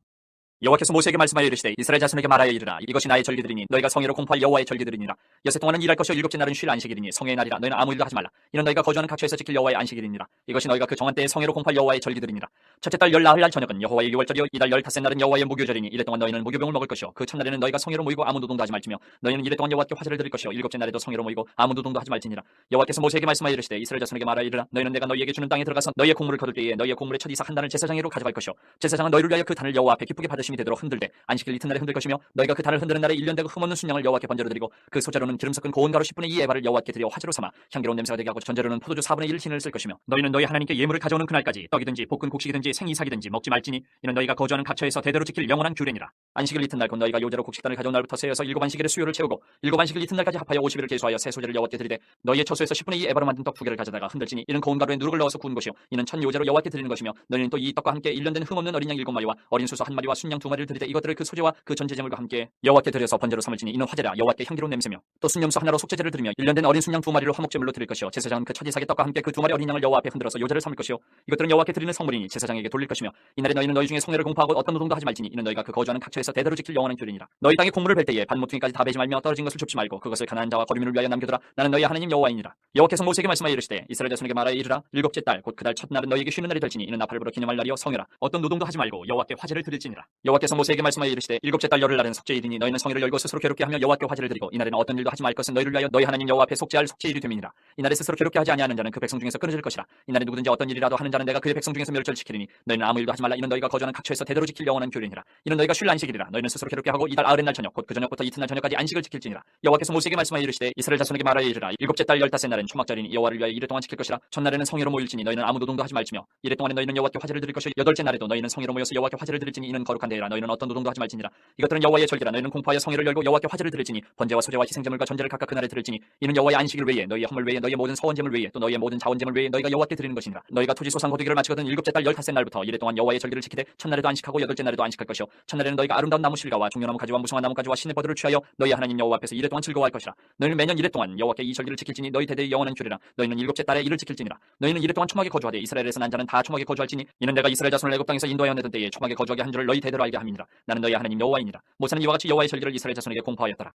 여호와께서 모세에게 말씀하여 이르시되 이스라엘 자손에게 말하여 이르라. 이것이 나의 절기들이니 너희가 성회로 공포할 여호와의 절기들이니라. 여세 동안은 일할 것이요 일곱째 날은 쉴 안식일이니 성회의 날이라. 너희는 아무 일도 하지 말라. 이는 너희가 거주하는 각처에서 지킬 여호와의 안식일이니라. 이것이 너희가 그 정한 때에 성회로 공포할 여호와의 절기들이니라. 첫째 달 열 나흘 날 저녁은 여호와의 유월절이요 이달 15날은 여호와의 무교절이니 이래 동안 너희는 무교병을 먹을 것이요 그 첫날에는 너희가 성회로 모이고 아무 노동도 하지 말지며 너희는 이래 동안 여호와께 화제를 드릴 것이요 일곱째 날에도 성회로 모이고 아무 노동도 하지 말지니라. 여호와께서 모세에게 말씀하여 이르시되 이스라엘 자손에게 말하여 이르라. 너희는 내가 너희에게 주는 땅에 들어가서 너희의 곡물을 거둘 때에 너희의 곡물의 첫 이삭 한 단을 제사장으로 가져갈 것이요 제사장은 너희를 위하여 그 단을 여호와 앞에 기쁘게 받으심이 되도록 흔들되 안식일 이튿날에 흔들 것이며 너희가 그 단을 흔드는 날에 1년 되고 흠없는 순양을 여호와께 번제로 드리고 그 소재로는 기름 섞은 고운 가루 10분의 2 에바를 여호와께 드려 화제로 삼아 향기로운 냄새가 되게 하고 전제로는 포도주 4분의 1 흰을 쓸 것이며 너희는 너희 하나님께 예물을 가져오는 그날까지 떡이든지 볶은 곡식이든지 생이삭이든지 먹지 말지니 이는 너희가 거주하는 각처에서 대대로 지킬 영원한 규례니라. 안식일 이튿날 곧 너희가 요제로 곡식단을 가져온 날부터 세어서 7안식일의 수요를 채우고 7안식일 이튿날까지 합하여 50일을 계수하여 새 소재를 여호와께 드리되 너희의 처소에서 10분의 2 에바로 만든 떡 2개를 가져다가 흔들지니 이는 고운 가루에 누룩을 넣어서 구운 것이요 이는 첫 요제로 여호와께 드리는 것이며 너희는 또 이 떡과 함께 1년 된 흠없는 어린 양 7마리와 어린 수소 1마리와 순양 2마리를 드리되 이것들을 그 소재와 그 전제제물과 함께 여호와께 드려서 번제로 삼을지니 이는 화제라. 여호와께 향기로운 냄새며 또 순염소 하나로 속죄제를 드리며 1년 된 어린 순양 2마리를 화목제물로 드릴 것이요 제사장은 그 첫 이삭의 떡과 함께 그 2마리 어린 양을 여호와 앞에 흔들어서 요제를 삼을 것이요 이것들은 여호와께 드리는 성물이니 제사장에게 돌릴 것이며 이날에 너희는 너희 중에 성례를 공포하고 어떤 노동도 하지 말지니 이는 너희가 그 거주하는 각처에서 각처에서 대대로 지킬 영원한 규례니라. 너희 땅에 곡물을 벨 때에 반모퉁이까지 다 베지 말며 떨어진 것을 줍지 말고 그것을 가난한 자와 거류민을 위하여 남겨두라. 나는 너희 하나님 여호와이니라. 여호와께서 모세에게 말씀하여 이르시되 이스라엘 자손에게 말하여 이르라. 일곱째 달 곧 그 달 첫날은 너희에게 쉬는 날이 될지니 이는 나팔을 불어 기념할 날이요 성회라. 어떤 노동도 하지 말고 여호와께 화제를 드릴지니라. 여호와께서 모세에게 말씀하여 이르시되 일곱째 달 열흘 날은 속죄일이니 너희는 성회를 열고 스스로 괴롭게 하며 여호와께 화제를 드리고 이날에는 어떤 일도 하지 말 것은 너희를 위하여 너희 하나님 여호와 앞에 속죄할 속죄일이 됨이니라. 이날에 스스로 괴롭게 하지 아니하는 자는 그 백성 중에서 끊어질 것이라. 이날에 누구든지 어떤 일이라도 하는 자는 내가 그의 백성 중에서 멸절시키리니 너희는 아무 일도 하지 말라. 이는 너희가 거주하는 각처에서 대대로 지킬 영원한 규례니라. 이는 너희가 쉴 안식일이라. 너희는 스스로 괴롭게 하고 이달 아흔 날 저녁 곧 그 저녁부터 이튿날 저녁까지 안식을 지킬지니라. 여호와께서 모세에게 말씀하여 이르시되 이스라엘 자손에게 말하여 이르라. 일곱째 달 열다섯 날은 초막절이니 여호와를 위하여 이레 동안 지킬 것이라. 첫날에는 성회로 모일지니 너희는 아무 노동도 하지 말지며 이레 동안에 너희는 여호와께 화제를 드릴 것이요 여덟째 날에도 너희는 성회로 모여서 여호와께 화제를 드릴지니 이는 거룩한 대회라. 너희는 어떤 노동도 하지 말지니라. 이것들은 여호와의 절기라. 너희는 공포하여 성회를 열고 여호와께 화제를 드릴지니 번제와 소제와 희생제물과 전제를 각각 그날에 드릴지니 이는 여호와의 안식일 외에 너희의 허물 외에 너희의 모든 서원제물 외에 또 너희의 모든 자원제물 외에 너희가 여호와께 드리는 것이니라. 너희가 토지 소상 거두기를 마치거든 일곱째 달 열다섯 날부터 이레 동안 여호와의 절기를 지키되 첫날에도 안식하고 여덟째 날에도 안식할 것이요 첫날에는 너희가 아름다운 나무 실과와 종려나무 가지와 무성한 나무 가지와 신의 버들을 취하여 너희 하나님 여호와 앞에서 이레 동안 즐거워할 것이라. 너희는 매년 이레 동안 여호와께 이 절기를 지킬지니 너희 대대의 영원한 규례라. 너희는 일곱째 달에 이를 지킬지니라. 너희는 이레 동안 초막에 거주하되 이스라엘에서 난 자는 다 초막에 거주할지니 이는 내가 이스라엘 자손을 애굽 땅에서 인도하여 내던 때에 초막에 거주하게 한 줄을 너희 대대로 알게 함이니라. 나는 너희 하나님 여호와이니라. 모세는 이와 같이 여호와의 절기를 이스라엘 자손에게 공포하였더라.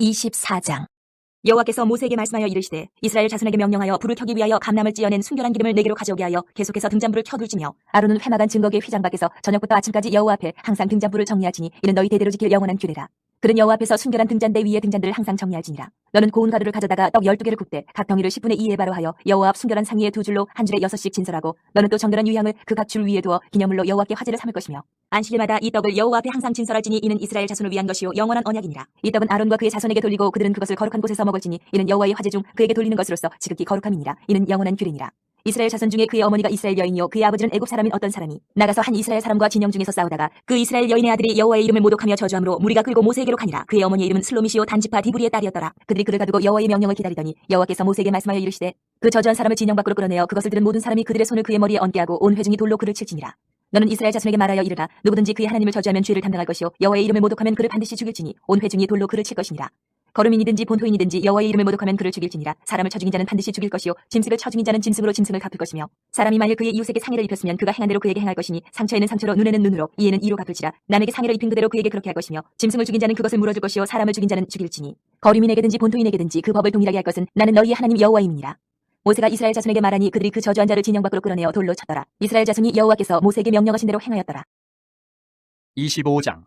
24장. 여호와께서 모세에게 말씀하여 이르시되 이스라엘 자손에게 명령하여 불을 켜기 위하여 감람을 찌어낸 순결한 기름을 네개로 가져오게 하여 계속해서 등잔불을 켜둘지며 아론은 회막안 증거기의 휘장 밖에서 저녁부터 아침까지 여호와 앞에 항상 등잔불을 정리하지니 이는 너희 대대로 지킬 영원한 규례라. 그는 여호와 앞에서 순결한 등잔대 위에 등잔들을 항상 정리할지니라. 너는 고운 가루를 가져다가 떡 12개를 굽되 각 덩이를 10분의 2의 바로 하여 여호와 앞 순결한 상위에 두 줄로 한 줄에 6씩 진설하고 너는 또 정결한 유향을 그 각 줄 위에 두어 기념물로 여호와께 화제를 삼을 것이며 안식일마다 이 떡을 여호와 앞에 항상 진설할지니 이는 이스라엘 자손을 위한 것이요 영원한 언약이니라. 이 떡은 아론과 그의 자손에게 돌리고 그들은 그것을 거룩한 곳에서 먹을지니 이는 여호와의 화제 중 그에게 돌리는 것으로서 지극히 거룩함이니라. 이는 영원한 규례니라. 이스라엘 자손 중에 그의 어머니가 이스라엘 여인이요 그의 아버지는 애굽 사람인 어떤 사람이 나가서 한 이스라엘 사람과 진영 중에서 싸우다가 그 이스라엘 여인의 아들이 여호와의 이름을 모독하며 저주함으로 무리가 끌고 모세에게로 가니라. 그의 어머니의 이름은 슬로미시요 단지파 디브리의 딸이었더라. 그들이 그를 가두고 여호와의 명령을 기다리더니 여호와께서 모세에게 말씀하여 이르시되 그 저주한 사람을 진영 밖으로 끌어내어 그것을 들은 모든 사람이 그들의 손을 그의 머리에 얹게 하고 온 회중이 돌로 그를 칠지니라. 너는 이스라엘 자손에게 말하여 이르라. 누구든지 그의 하나님을 저주하면 죄를 담당할 것이요 여호와의 이름을 모독하면 그를 반드시 죽일지니 온 회중이 돌로 그를 칠 것이니라. 거루민이든지 본토인이든지 여호와의 이름을 모독하면 그를 죽일지니라. 사람을 쳐 죽인 자는 반드시 죽일 것이요 짐승을 쳐 죽인 자는 짐승으로 짐승을 갚을 것이며 사람이 만일 그의 이웃에게 상해를 입혔으면 그가 행한 대로 그에게 행할 것이니 상처에는 상처로 눈에는 눈으로 이에는 이로 갚을지라. 남에게 상해를 입힌 그대로 그에게 그렇게 할 것이며 짐승을 죽인 자는 그것을 물어줄 것이요 사람을 죽인 자는 죽일지니 거루민에게든지 본토인에게든지 그 법을 동일하게 할 것은 나는 너희의 하나님 여호와임이니라. 모세가 이스라엘 자손에게 말하니 그들이 그 저주한 자를 진영 밖으로 끌어내어 돌로 쳤더라. 이스라엘 자손이 여호와께서 모세에게 명령하신 대로 행하였더라. 25장.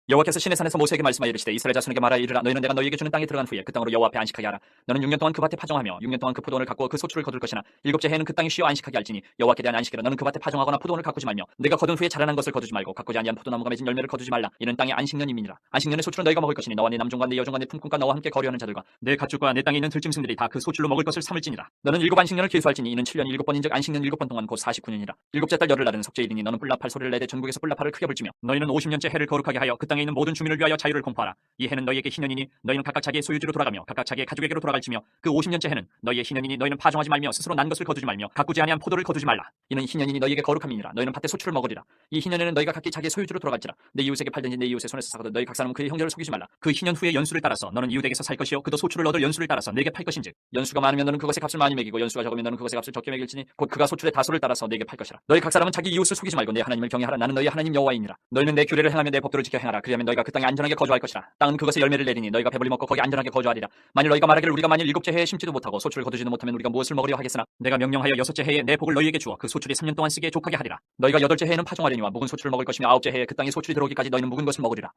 여호와께서 시내 산에서 모세에게 말씀하여 이르시되 이스라엘 자손에게 말하여 이르라. 너희는 내가 너희에게 주는 땅에 들어간 후에 그 땅으로 여호와 앞에 안식하게 하라. 너는 6년 동안 그 밭에 파종하며 6년 동안 그 포도원을 가꾸어 그 소출을 거둘 것이나 일곱째 해에는 그 땅에 쉬어 안식하게 할지니 여호와께 대한 안식이라. 너는 그 밭에 파종하거나 포도원을 가꾸지 말며 내가 거둔 후에 자라난 것을 거두지 말고 가꾸지 아니한 포도나무가 맺은 열매를 거두지 말라. 이는 땅의 안식년임이니라. 안식년의 소출은 너희가 먹을 것이니 너와 네 남종과 네 여종과 네 품꾼과 너와 함께 거류하는 자들과 내 가축과 내 땅에 있는 들짐승들이 다 그 소출로 먹을 것을 삼을지니라. 너는 일곱 안식년을 계수할지니 이는 7년 7번인즉 안식년 7번 동안 곧 49년이라. 일곱째 달 열흘 날은 속죄일이니 너는 뿔나팔 소리를 내되 전국에서 뿔나팔을 크게 불지며 너희는 50년째 해를 거룩하게 하여 그 땅에 있는 모든 주민을 위하여 자유를 공포하라. 이 해는 너희에게 희년이니 너희는 각각 자기의 소유지로 돌아가며 각각 자기의 가족에게로 돌아갈지며 그 50년째 해는 너희의 희년이니 너희는 파종하지 말며 스스로 난 것을 거두지 말며 가꾸지 아니한 포도를 거두지 말라. 이는 희년이니 너희에게 거룩함이니라. 너희는 밭의 소출을 먹으리라. 이 희년에는 너희가 각기 자기의 소유지로 돌아갈지라. 내 이웃에게 팔든지 내 이웃의 손에서 사거든 너희 각 사람은 그의 형제를 속이지 말라. 그 희년 후의 연수를 따라서 너는 이웃에게서 살 것이요 그도 소출을 얻을 연수를 따라서 내게 팔 것인즉 연수가 많으면 너는 그것의 값을 많이 매기고 연수가 적으면 너는 그것의 값을 적게 매길지니 곧 그가 소출의 다소를 따라서 내게 팔 것이라. 너희 각 사람은 자기 이웃을 속이지 말고 내 하나님을 경외하라. 나는 너희 하나님 여호와이니라. 너희는 내 규례를 행하며 내 법도를 지켜 행하라. 그리하면 너희가 그 땅에 안전하게 거주할 것이라. 땅은 그것의 열매를 내리니 너희가 배불리 먹고 거기 안전하게 거주하리라. 만일 너희가 말하기를 우리가 만일 일곱째 해에 심지도 못하고 소출을 거두지도 못하면 우리가 무엇을 먹으려 하겠으나 내가 명령하여 여섯째 해에 내 복을 너희에게 주어 그 소출이 3년 동안 쓰기에 족하게 하리라. 너희가 여덟째 해에는 파종하려니와 묵은 소출을 먹을 것이며 아홉째 해에 그 땅에 소출이 들어오기까지 너희는 묵은 것을 먹으리라.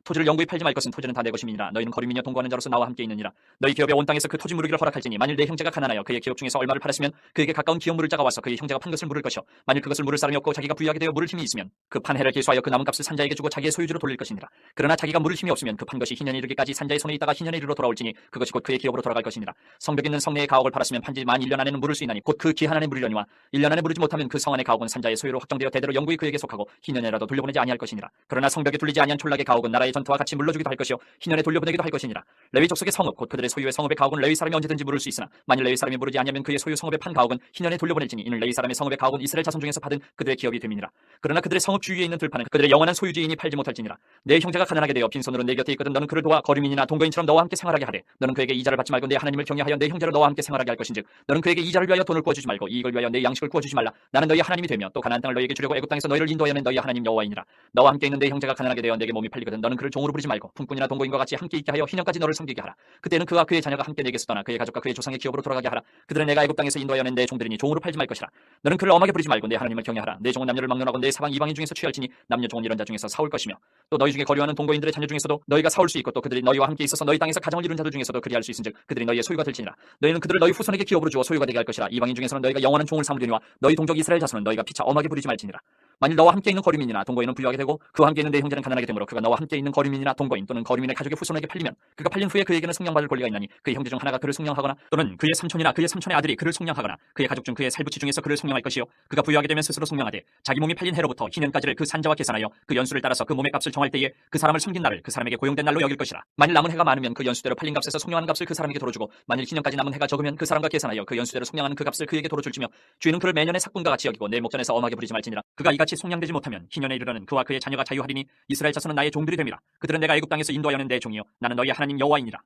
토지를 영구히 팔지 말 것은 토지는 다 내 것임이니라. 너희는 거류민이여 동거하는 자로서 나와 함께 있느니라. 너희 기업의 온 땅에서 그 토지 무르기를 허락할지니 만일 내 형제가 가난하여 그의 기업 중에서 얼마를 팔았으면 그에게 가까운 기업 물을 자가 와서 그의 형제가 판 것을 물을 것이요 만일 그것을 물을 사람이 없고 자기가 부유하게 되어 물을 힘이 있으면 그 판 해를 계수하여 그 남은 값을 산자에게 주고 자기의 소유주로 돌릴 것이니라. 그러나 자기가 물을 힘이 없으면 그 판 것이 희년에 이르기까지 산자의 손에 있다가 희년에 이르러 돌아올지니 그것이 곧 그의 기업으로 돌아갈 것이니라. 성벽 있는 성내의 가옥을 팔았으면 판지 만 1년 안에는 물을 수 있나니 곧 그 기한 안에 물으려니와 1년 안에 물으지 못하면 그 성 안의 가옥은 산자의 소유로 확정되어 대대로 영구히 그에게 속하고 희년에라도 돌려보내지 아니할 것이니라. 그러나 성벽에 둘리지 아니한 촌락의 가옥은 나라의 전투와 같이 물러주기도 할 것이요 희년에 돌려보내기도 할 것이니라. 레위 족속의 성읍 곧 그들의 소유의 성읍의 가옥은 레위 사람이 언제든지 물을 수 있으나 만일 레위 사람이 물으지 아니하면 그의 소유 성읍의 판 가옥은 희년에 돌려보낼지니 이는 레위 사람의 성읍의 가옥은 이스라엘 자손 중에서 받은 그들의 기업이 됨이니라. 그러나 그들의 성읍이 성읍 주위에 있는 들판은 그들의 영원한 소유주인이 팔지 못할지니라. 내 형제가 가난하게 되어 빈손으로 내 곁에 있거든 너는 그를 도와 거류민이나 동거인처럼 너와 함께 생활하게 하되 너는 그에게 이자를 받지 말고 내 하나님을 경외하여 내 형제로 너와 함께 생활하게 할 것인즉 너는 그에게 이자를 위하여 돈을 구워주지 말고 이익을 위하여 내 양식을 구워주지 말라. 나는 너희 하나님이 되며 또 가나안 땅을 너희에게 주려고 애굽 땅에서 너희를 인도하여낸 너희 하나님 여호와이니라. 너와 함께 있는 내 형제가 가난하게 되어 내게 몸이 팔리거든 너는 그를 종으로 부리지 말고 품꾼이나 동거인과 같이 함께 있게 하여 희년까지 너를 섬기게 하라. 그때는 그와 그의 자녀가 함께 내게서 떠나 그의 가족과 그의 조상의 기업으로 돌아가게 하라. 그들은 내가 애굽 땅에서 인도하여낸 내 종들이니 종으로 팔지 말 것이라. 너는 그를 엄하게 부리지 말고 내 하나님을 경외하라. 내 종은 남녀를 막론하고 내 사방 이방인 중에서 취할지니 남녀 종은 이런 자 중에서 사올 것이며 또 너희 중에 거류하는 동거인들의 자녀 중에서도 너희가 사올 수 있고 또 그들이 너희와 함께 있어서 너희 땅에서 가정을 이룬 자들 중에서도 그리할 수 있은즉 그들이 너희의 소유가 될지니라. 너희는 그들을 너희 후손에게 기업으로 주어 소유가 되게 할 것이라. 이방인 중에서는 너희가 영원한 종을 삼으려니와 너희 동족 이스라엘 자손은 너희가 피차 엄하게 부리지 말지니라. 만일 너와 함께 있는 거류민이나 동거인은 부유하게 되고 그와 함께 있는 내 형제는 가난하게 되므로 그가 너와 함께 있는 거류민이나 동거인 또는 거류민의 가족의 후손에게 팔리면 그가 팔린 후에 그에게는 속량받을 권리가 있나니 그의 형제 중 하나가 그를 속량하거나 또는 그의 삼촌이나 그의 삼촌의 아들이 그를 속량하거나 그의 가족 중 그의 살부치 중에서 그를 속량할 것이요 그가 부유하게 되면 스스로 속량하되 자기 몸이 팔린 해로부터 희년까지를 그 산자와 계산하여 그 연수를 따라서 그 몸의 값을 정할 때에 그 사람을 섬긴 날을 그 사람에게 고용된 날로 여길 것이라. 만일 남은 해가 많으면 그 연수대로 팔린 값에서 속량하는 값을 그 사람에게 도로주고 만일 희년까지 남은 해가 적으면 그 사람과 계산하여 그 연수대로 속량하는 그 값을 그에게 도로줄지며 주인은 그를 매년의 삭군과 같이 여기고 내 목전에서 엄하게 부리지 말지니라. 그가 이같이 속량되지 못하면 희년에 이르러는 그와 그의 자녀가 자유하리니 이스라엘 자손은 나의 종들이 됨이라. 그들은 내가 애굽 땅에서 인도하여낸 내 종이요 나는 너희 하나님 여호와이니라.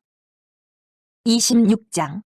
26장.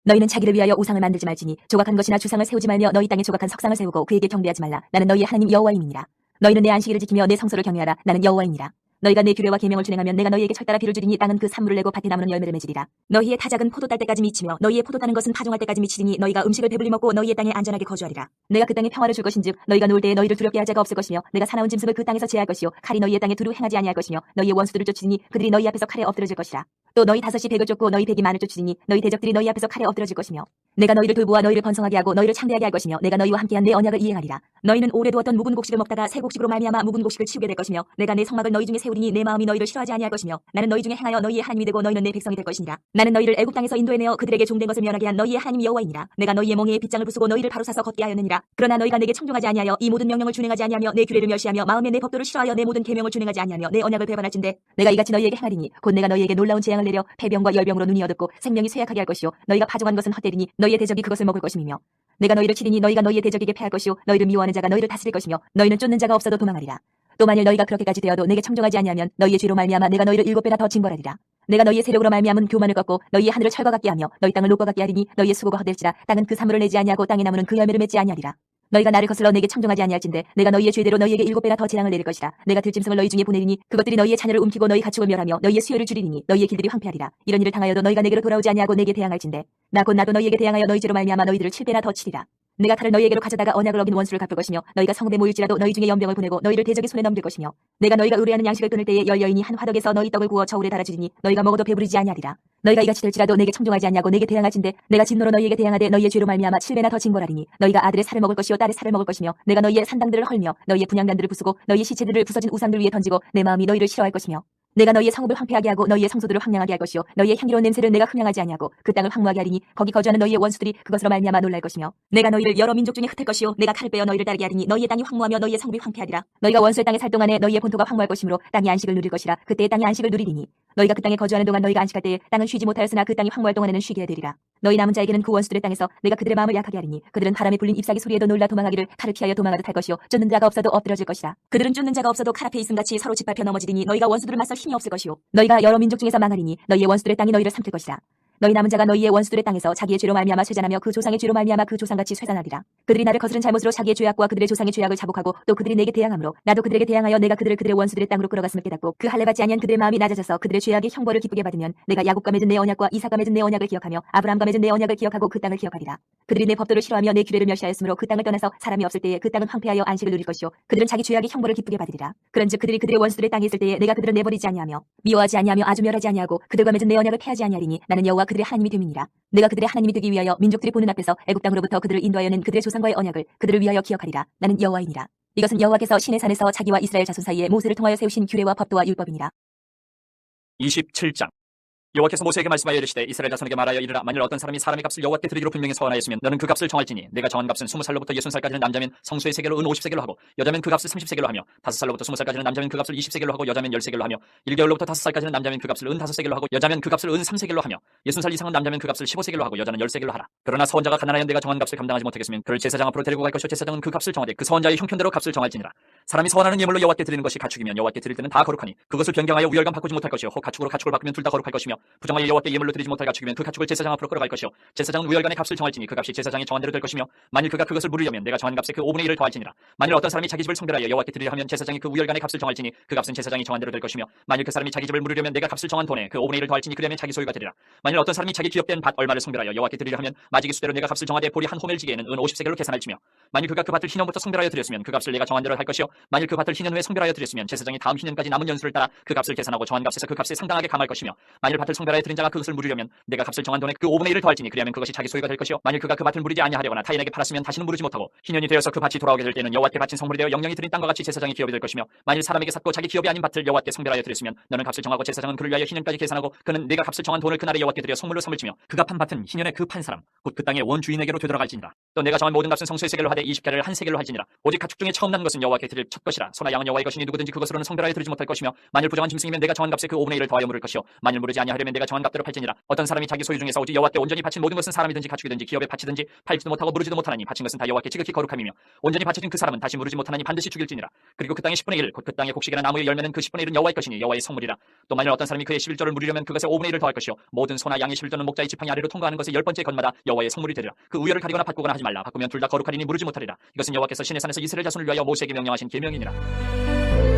너희는 자기를 위하여 우상을 만들지 말지니 조각한 것이나 주상을 세우지 말며 너희 땅에 조각한 석상을 세우고 그에게 경배하지 말라. 나는 너희의 하나님 여호와임이니라. 너희는 내 안식일을 지키며 내 성소를 경외하라. 나는 여호와이니라. 너희가 내 규례와 계명을 준행하면 내가 너희에게 철따라 비를 주리니 땅은 그 산물을 내고 밭에 나무는 열매를 맺으리라. 너희의 타작은 포도 딸 때까지 미치며 너희의 포도 타는 것은 파종할 때까지 미치리니 너희가 음식을 배불리 먹고 너희의 땅에 안전하게 거주하리라. 내가 그 땅에 평화를 줄 것인즉 너희가 놀 때에 너희를 두렵게 할 자가 없을 것이며 내가 사나운 짐승을 그 땅에서 제할 것이요 칼이 너희의 땅에 두루 행하지 아니할 것이며 너희의 원수들을 쫓으니 그들이 너희 앞에서 칼에 엎드러질 것이라. 또 너희 다섯이 백을 쫓고 너희 백이 만을 쫓으니 너희 대적들이 너희 앞에서 칼에 엎드러질 것이며 내가 너희를 돌보아 너희를 번성하게 하고 너희를 창대하게 할 것이며 내가 너희와 함께한 내 언약을 이행하리라. 너희는 오래 두었던 묵은 곡식을 먹다가 새 곡식으로 말미암아 묵은 곡식을 치우게 될 것이며 내가 내 성막을 너희 중에 세우리니 내 마음이 너희를 싫어하지 아니할 것이며 나는 너희 중에 행하여 너희의 하나님이 되고 너희는 내 백성이 될 것이니라. 나는 너희를 애굽 땅에서 인도해내어 그들에게 종된 것을 면하게 한 너희의 하나님 여호와이니라. 내가 너희의 멍에에 빗장을 부수고 너희를 바로 사서 걷게 하였느니라. 그러나 너희가 내게 청종하지 아니하여 이 모든 명령을 준행하지 아니하며 내 규례를 멸시하며 마음에 내 법도를 싫어하여 내 모든 계명을 준행하지 아니하며 내 언약을 배반할진대 내가 이같이 너희에게 행하리니 곧 내가 너희에게 놀라운 재앙을 내려 폐병과 열병으로 눈이 어둡고 생명이 쇠약하게 할 것이요 너희가 파종한 것은 헛되리니 너희의 대적이 그것을 먹을 것임이며 내가 너희를 치리니 너희가 너희의 대적에게 패할 것이요 너희를 미워하는 자가 너희를 다스릴 것이며 너희는 쫓는 자가 없어도 도망하리라. 또 만일 너희가 그렇게까지 되어도 내게 청종하지 아니하면 너희의 죄로 말미암아 내가 너희를 7배나 더 징벌하리라. 내가 너희의 세력으로 말미암은 교만을 꺾고 너희의 하늘을 철과 같게 하며 너희 땅을 녹과 같게 하리니 너희의 수고가 헛될지라 땅은 그 사물을 내지 아니하고 땅의 나무는 그 열매를 맺지 아니하리라. 너희가 나를 거슬러 내게 청종하지 아니할진대 내가 너희의 죄대로 너희에게 7배나 더 재앙을 내릴 것이라. 내가 들짐승을 너희 중에 보내리니 그것들이 너희의 자녀를 움키고 너희 가축을 멸하며 너희의 수요를 줄이리니 너희의 길들이 황폐하리라. 이런 일을 당하여도 너희가 내게로 돌아오지 아니하고 내게 대항할진대 나 곧 나도 너희에게 대항하여 너희 죄로 말미암아 너희들을 7배나 더 치리라. 내가 칼을 너희에게로 가져다가 언약을 어긴 원수를 갚을 것이며 너희가 성읍에 모일지라도 너희 중에 연병을 보내고 너희를 대적의 손에 넘길 것이며 내가 너희가 의뢰하는 양식을 끊을 때에 열 여인이 한 화덕에서 너희 떡을 구워 저울에 달아주리니 너희가 먹어도 배부르지 아니하리라. 너희가 이같이 될지라도 내게 청종하지 아니하고 내게 대항할진대 내가 진노로 너희에게 대항하되 너희의 죄로 말미암아 7배나 더 징벌하리니 너희가 아들의 살을 먹을 것이요 딸의 살을 먹을 것이며 내가 너희의 산당들을 헐며 너희의 분향단들을 부수고 너희의 시체들을 부서진 우상들 위에 던지고 내 마음이 너희를 싫어할 것이며 내가 너희의 성읍을 황폐하게 하고 너희의 성소들을 황량하게 할 것이요 너희의 향기로운 냄새를 내가 흠양하지 아니하고 그 땅을 황무하게 하리니 거기 거주하는 너희의 원수들이 그것으로 말미암아 놀랄 것이며 내가 너희를 여러 민족 중에 흩을 것이요 내가 칼을 빼어 너희를 따르게 하리니 너희의 땅이 황무하며 너희의 성읍이 황폐하리라. 너희가 원수의 땅에 살 동안에 너희의 본토가 황무할 것이므로 땅이 안식을 누릴 것이라. 그때의 땅이 안식을 누리리니 너희가 그 땅에 거주하는 동안 너희가 안식할 때에 땅은 쉬지 못하였으나 그 땅이 황무할 동안에는 쉬게 되리라. 너희 남은 자에게는 그 원수들의 땅에서 내가 그들의 마음을 약하게 하리니 그들은 바람에 불린 잎사귀 소리에도 놀라 도망하기를 칼을 피하여 도망하듯 할 것이요 쫓는 자가 없어도 엎드러질 것이라. 그들은 쫓는 자가 없어도 칼 앞에 있음같이 서로 짓밟혀 넘어지리니 너희가 원수들을 맞설 힘이 없을 것이요 너희가 여러 민족 중에서 망하리니 너희의 원수들의 땅이 너희를 삼킬 것이라. 너희 남은 자가 너희의 원수들의 땅에서 자기의 죄로 말미암아 쇠잔하며 그 조상의 죄로 말미암아 그 조상같이 쇠잔하리라. 그들이 나를 거스른 잘못으로 자기의 죄악과 그들의 조상의 죄악을 자복하고 또 그들이 내게 대항함으로 나도 그들에게 대항하여 내가 그들의 원수들의 땅으로 끌어갔음을 깨닫고 그 할례 받지 아니한 그들의 마음이 낮아져서 그들의 죄악의 형벌을 기쁘게 받으면 내가 야곱과 맺은 내 언약과 이삭과 맺은 내 언약을 기억하며 아브라함과 맺은 내 언약을 기억하고 그 땅을 기억하리라. 그들이 내 법도를 싫어하며 내 규례를 멸시하였으므로 그 땅을 떠나서 사람이 없을 때에 그 땅은 황폐하여 안식을 누릴 것이요 그들은 자기 죄악의 형벌을 기쁘게 받으리라. 그런즉 그들이 그들의 원수들의 땅에 있을 때에 내가 그들을 내버리지 아니하며 미워하지 아니하며 아주 멸하지 아니하고 그들과 맺은 내 언약을 폐하지 아니하리니 나는 여호와 그들의 하나님이 됨이니라. 내가 그들의 하나님이 되기 위하여 민족들이 보는 앞에서 애굽 땅으로부터 그들을 인도하여낸 그들의 조상과의 언약을 그들을 위하여 기억하리라. 나는 여호와이니라. 이것은 여호와께서 시내 산에서 자기와 이스라엘 자손 사이에 모세를 통하여 세우신 규례와 법도와 율법이니라. 27장. 여호와께서 모세에게 말씀하여 이르시되 이스라엘 자손에게 말하여 이르라. 만일 어떤 사람이 사람의 값을 여호와께 드리기로 분명히 서원하였으면 너는 그 값을 정할지니 내가 정한 값은 20살로부터 60살까지는 남자면 성소의 세겔로 은 50세겔로 하고 여자면 그 값을 30세겔로 하며 5살로부터 20살까지는 남자면 그 값을 20세겔로 하고 여자면 10세겔로 하며 1개월로부터 5살까지는 남자면 그 값을 은 5세겔로 하고 여자면 그 값을 은 3세겔로 하며 60살 이상은 남자면 그 값을 15세겔로 하고 여자는 10세겔로 하라. 그러나 서원자가 가난하여 내가 정한 값을 감당하지 못하겠으면 그를 제사장 앞으로 데리고 갈 것이요 제사장은 그 값을 정하되 그 서원자의 형편대로 값을 정할지니라. 사람이 선하는 예물로 여호와께 드리는 것이 가축이면 여호와께 드릴 때는 다 거룩하니 그것을 변경하여 우열감 바꾸지 못할 것이요 혹 가축으로 가축을 바꾸면 둘 다 거룩할 것이며 부정하여 여호와께 예물로 드리지 못할 가축이면 그 가축을 제사장 앞으로 끌어갈 것이요 제사장은 우열간의 값을 정할지니 그 값이 제사장이 정한 대로 될 것이며 만일 그가 그것을 물으려면 내가 정한 값에 그 5분의 1을 더할지니라. 만일 어떤 사람이 자기 집을 성별하여 여호와께 드리려 하면 제사장이 그 우열간의 값을 정할지니 그 값은 제사장이 정한 대로 될 것이며 만일 그 사람이 자기 집을 물으려면 내가 값을 정한 돈에 그 5분의 1을 더할지니 그러면 자기 소유가 되리라. 만일 어떤 사람이 자기 기업된 밭 얼마를 성별하여 여호와께 드리려 하면 마지기 수대로 내가 값을 정하되 보리 한 호멜지기에는 은 50세겔로 계산할지며 만일 그가 그 밭을 희년부터 성별하여 드렸으면 그 값을 내가 정한 대로 할 것이요 만일 그 밭을 희년 후에 성별하여 드렸으면 제사장이 다음 희년까지 남은 연수를 따라 그 값을 계산하고 정한 값에서 그 값에 상당하게 감할 것이며 만일 밭을 성별하여 드린 자가 그것을 물으려면 내가 값을 정한 돈에 그 5분의 1을 더할지니 그리하면 그것이 자기 소유가 될 것이요 만일 그가 그 밭을 무르지 아니하려거나 타인에게 팔았으면 다시는 무르지 못하고 희년이 되어서 그 밭이 돌아오게 될 때는 여호와께 바친 성물이 되어 영영이 드린 땅과 같이 제사장의 기업이 될 것이며 만일 사람에게 샀고 자기 기업이 아닌 밭을 여호와께 성별하여 드렸으면 너는 값을 정하고 제사장은 그를 위하여 희년까지 계산하고 그는 네가 값을 정한 돈을 그날에 여호와께 드려 성물로 삼을지며 그가 판 밭은 희년에 그 판 사람 곧 그 땅의 원주인에게로 되돌아갈지니라. 또 내가 정한 모든 값은 성소의 세겔로 하되 20개를 한 세겔로 할지니라. 오직 가축 중에 처음 난 것은 여호와께 드릴 첫 것이라. 소나 양은 여호와의 것이니 누구든지 그것으로는 성별하여 드리지 못할 것이며 만일 부정한 짐승이면 내가 정한 값에 그 5분의 1을 더하여 물을 것이요 만일 무르지 아니하려면 내가 정한 값대로 팔지니라. 어떤 사람이 자기 소유 중에서 오직 여호와께 온전히 바친 모든 것은 사람이든지 가축이든지 기업에 바치든지 팔지도 못하고 무르지도 못하나니 바친 것은 다 여호와께 지극히 거룩함이며 온전히 바쳐진 그 사람은 다시 무르지 못하나니 반드시 죽일지니라. 그리고 그 땅의 10분의 1 곧 그 땅의 곡식이나 나무의 열매는 그 10분의 1은 여호와의 것이니 여호와의 성물이라. 또 만일 어떤 사람이 그의 11조를 무리려면 그것의 5분의 1을 더할 것이요 모든 소나 양의 11조는 목자의 지팡이 아래로 통과하는 것의 10번째 건마다 여호와의 성물이 되리라. 그 우열을 가리거나 바꾸거나 하지 말라. 바꾸면 둘 다 거룩하리니 무르지 못하리라. 이것은 여호와께서 시내 산에서 이스라엘 자손을 위하여 모세에게 명령하신 계명이니라.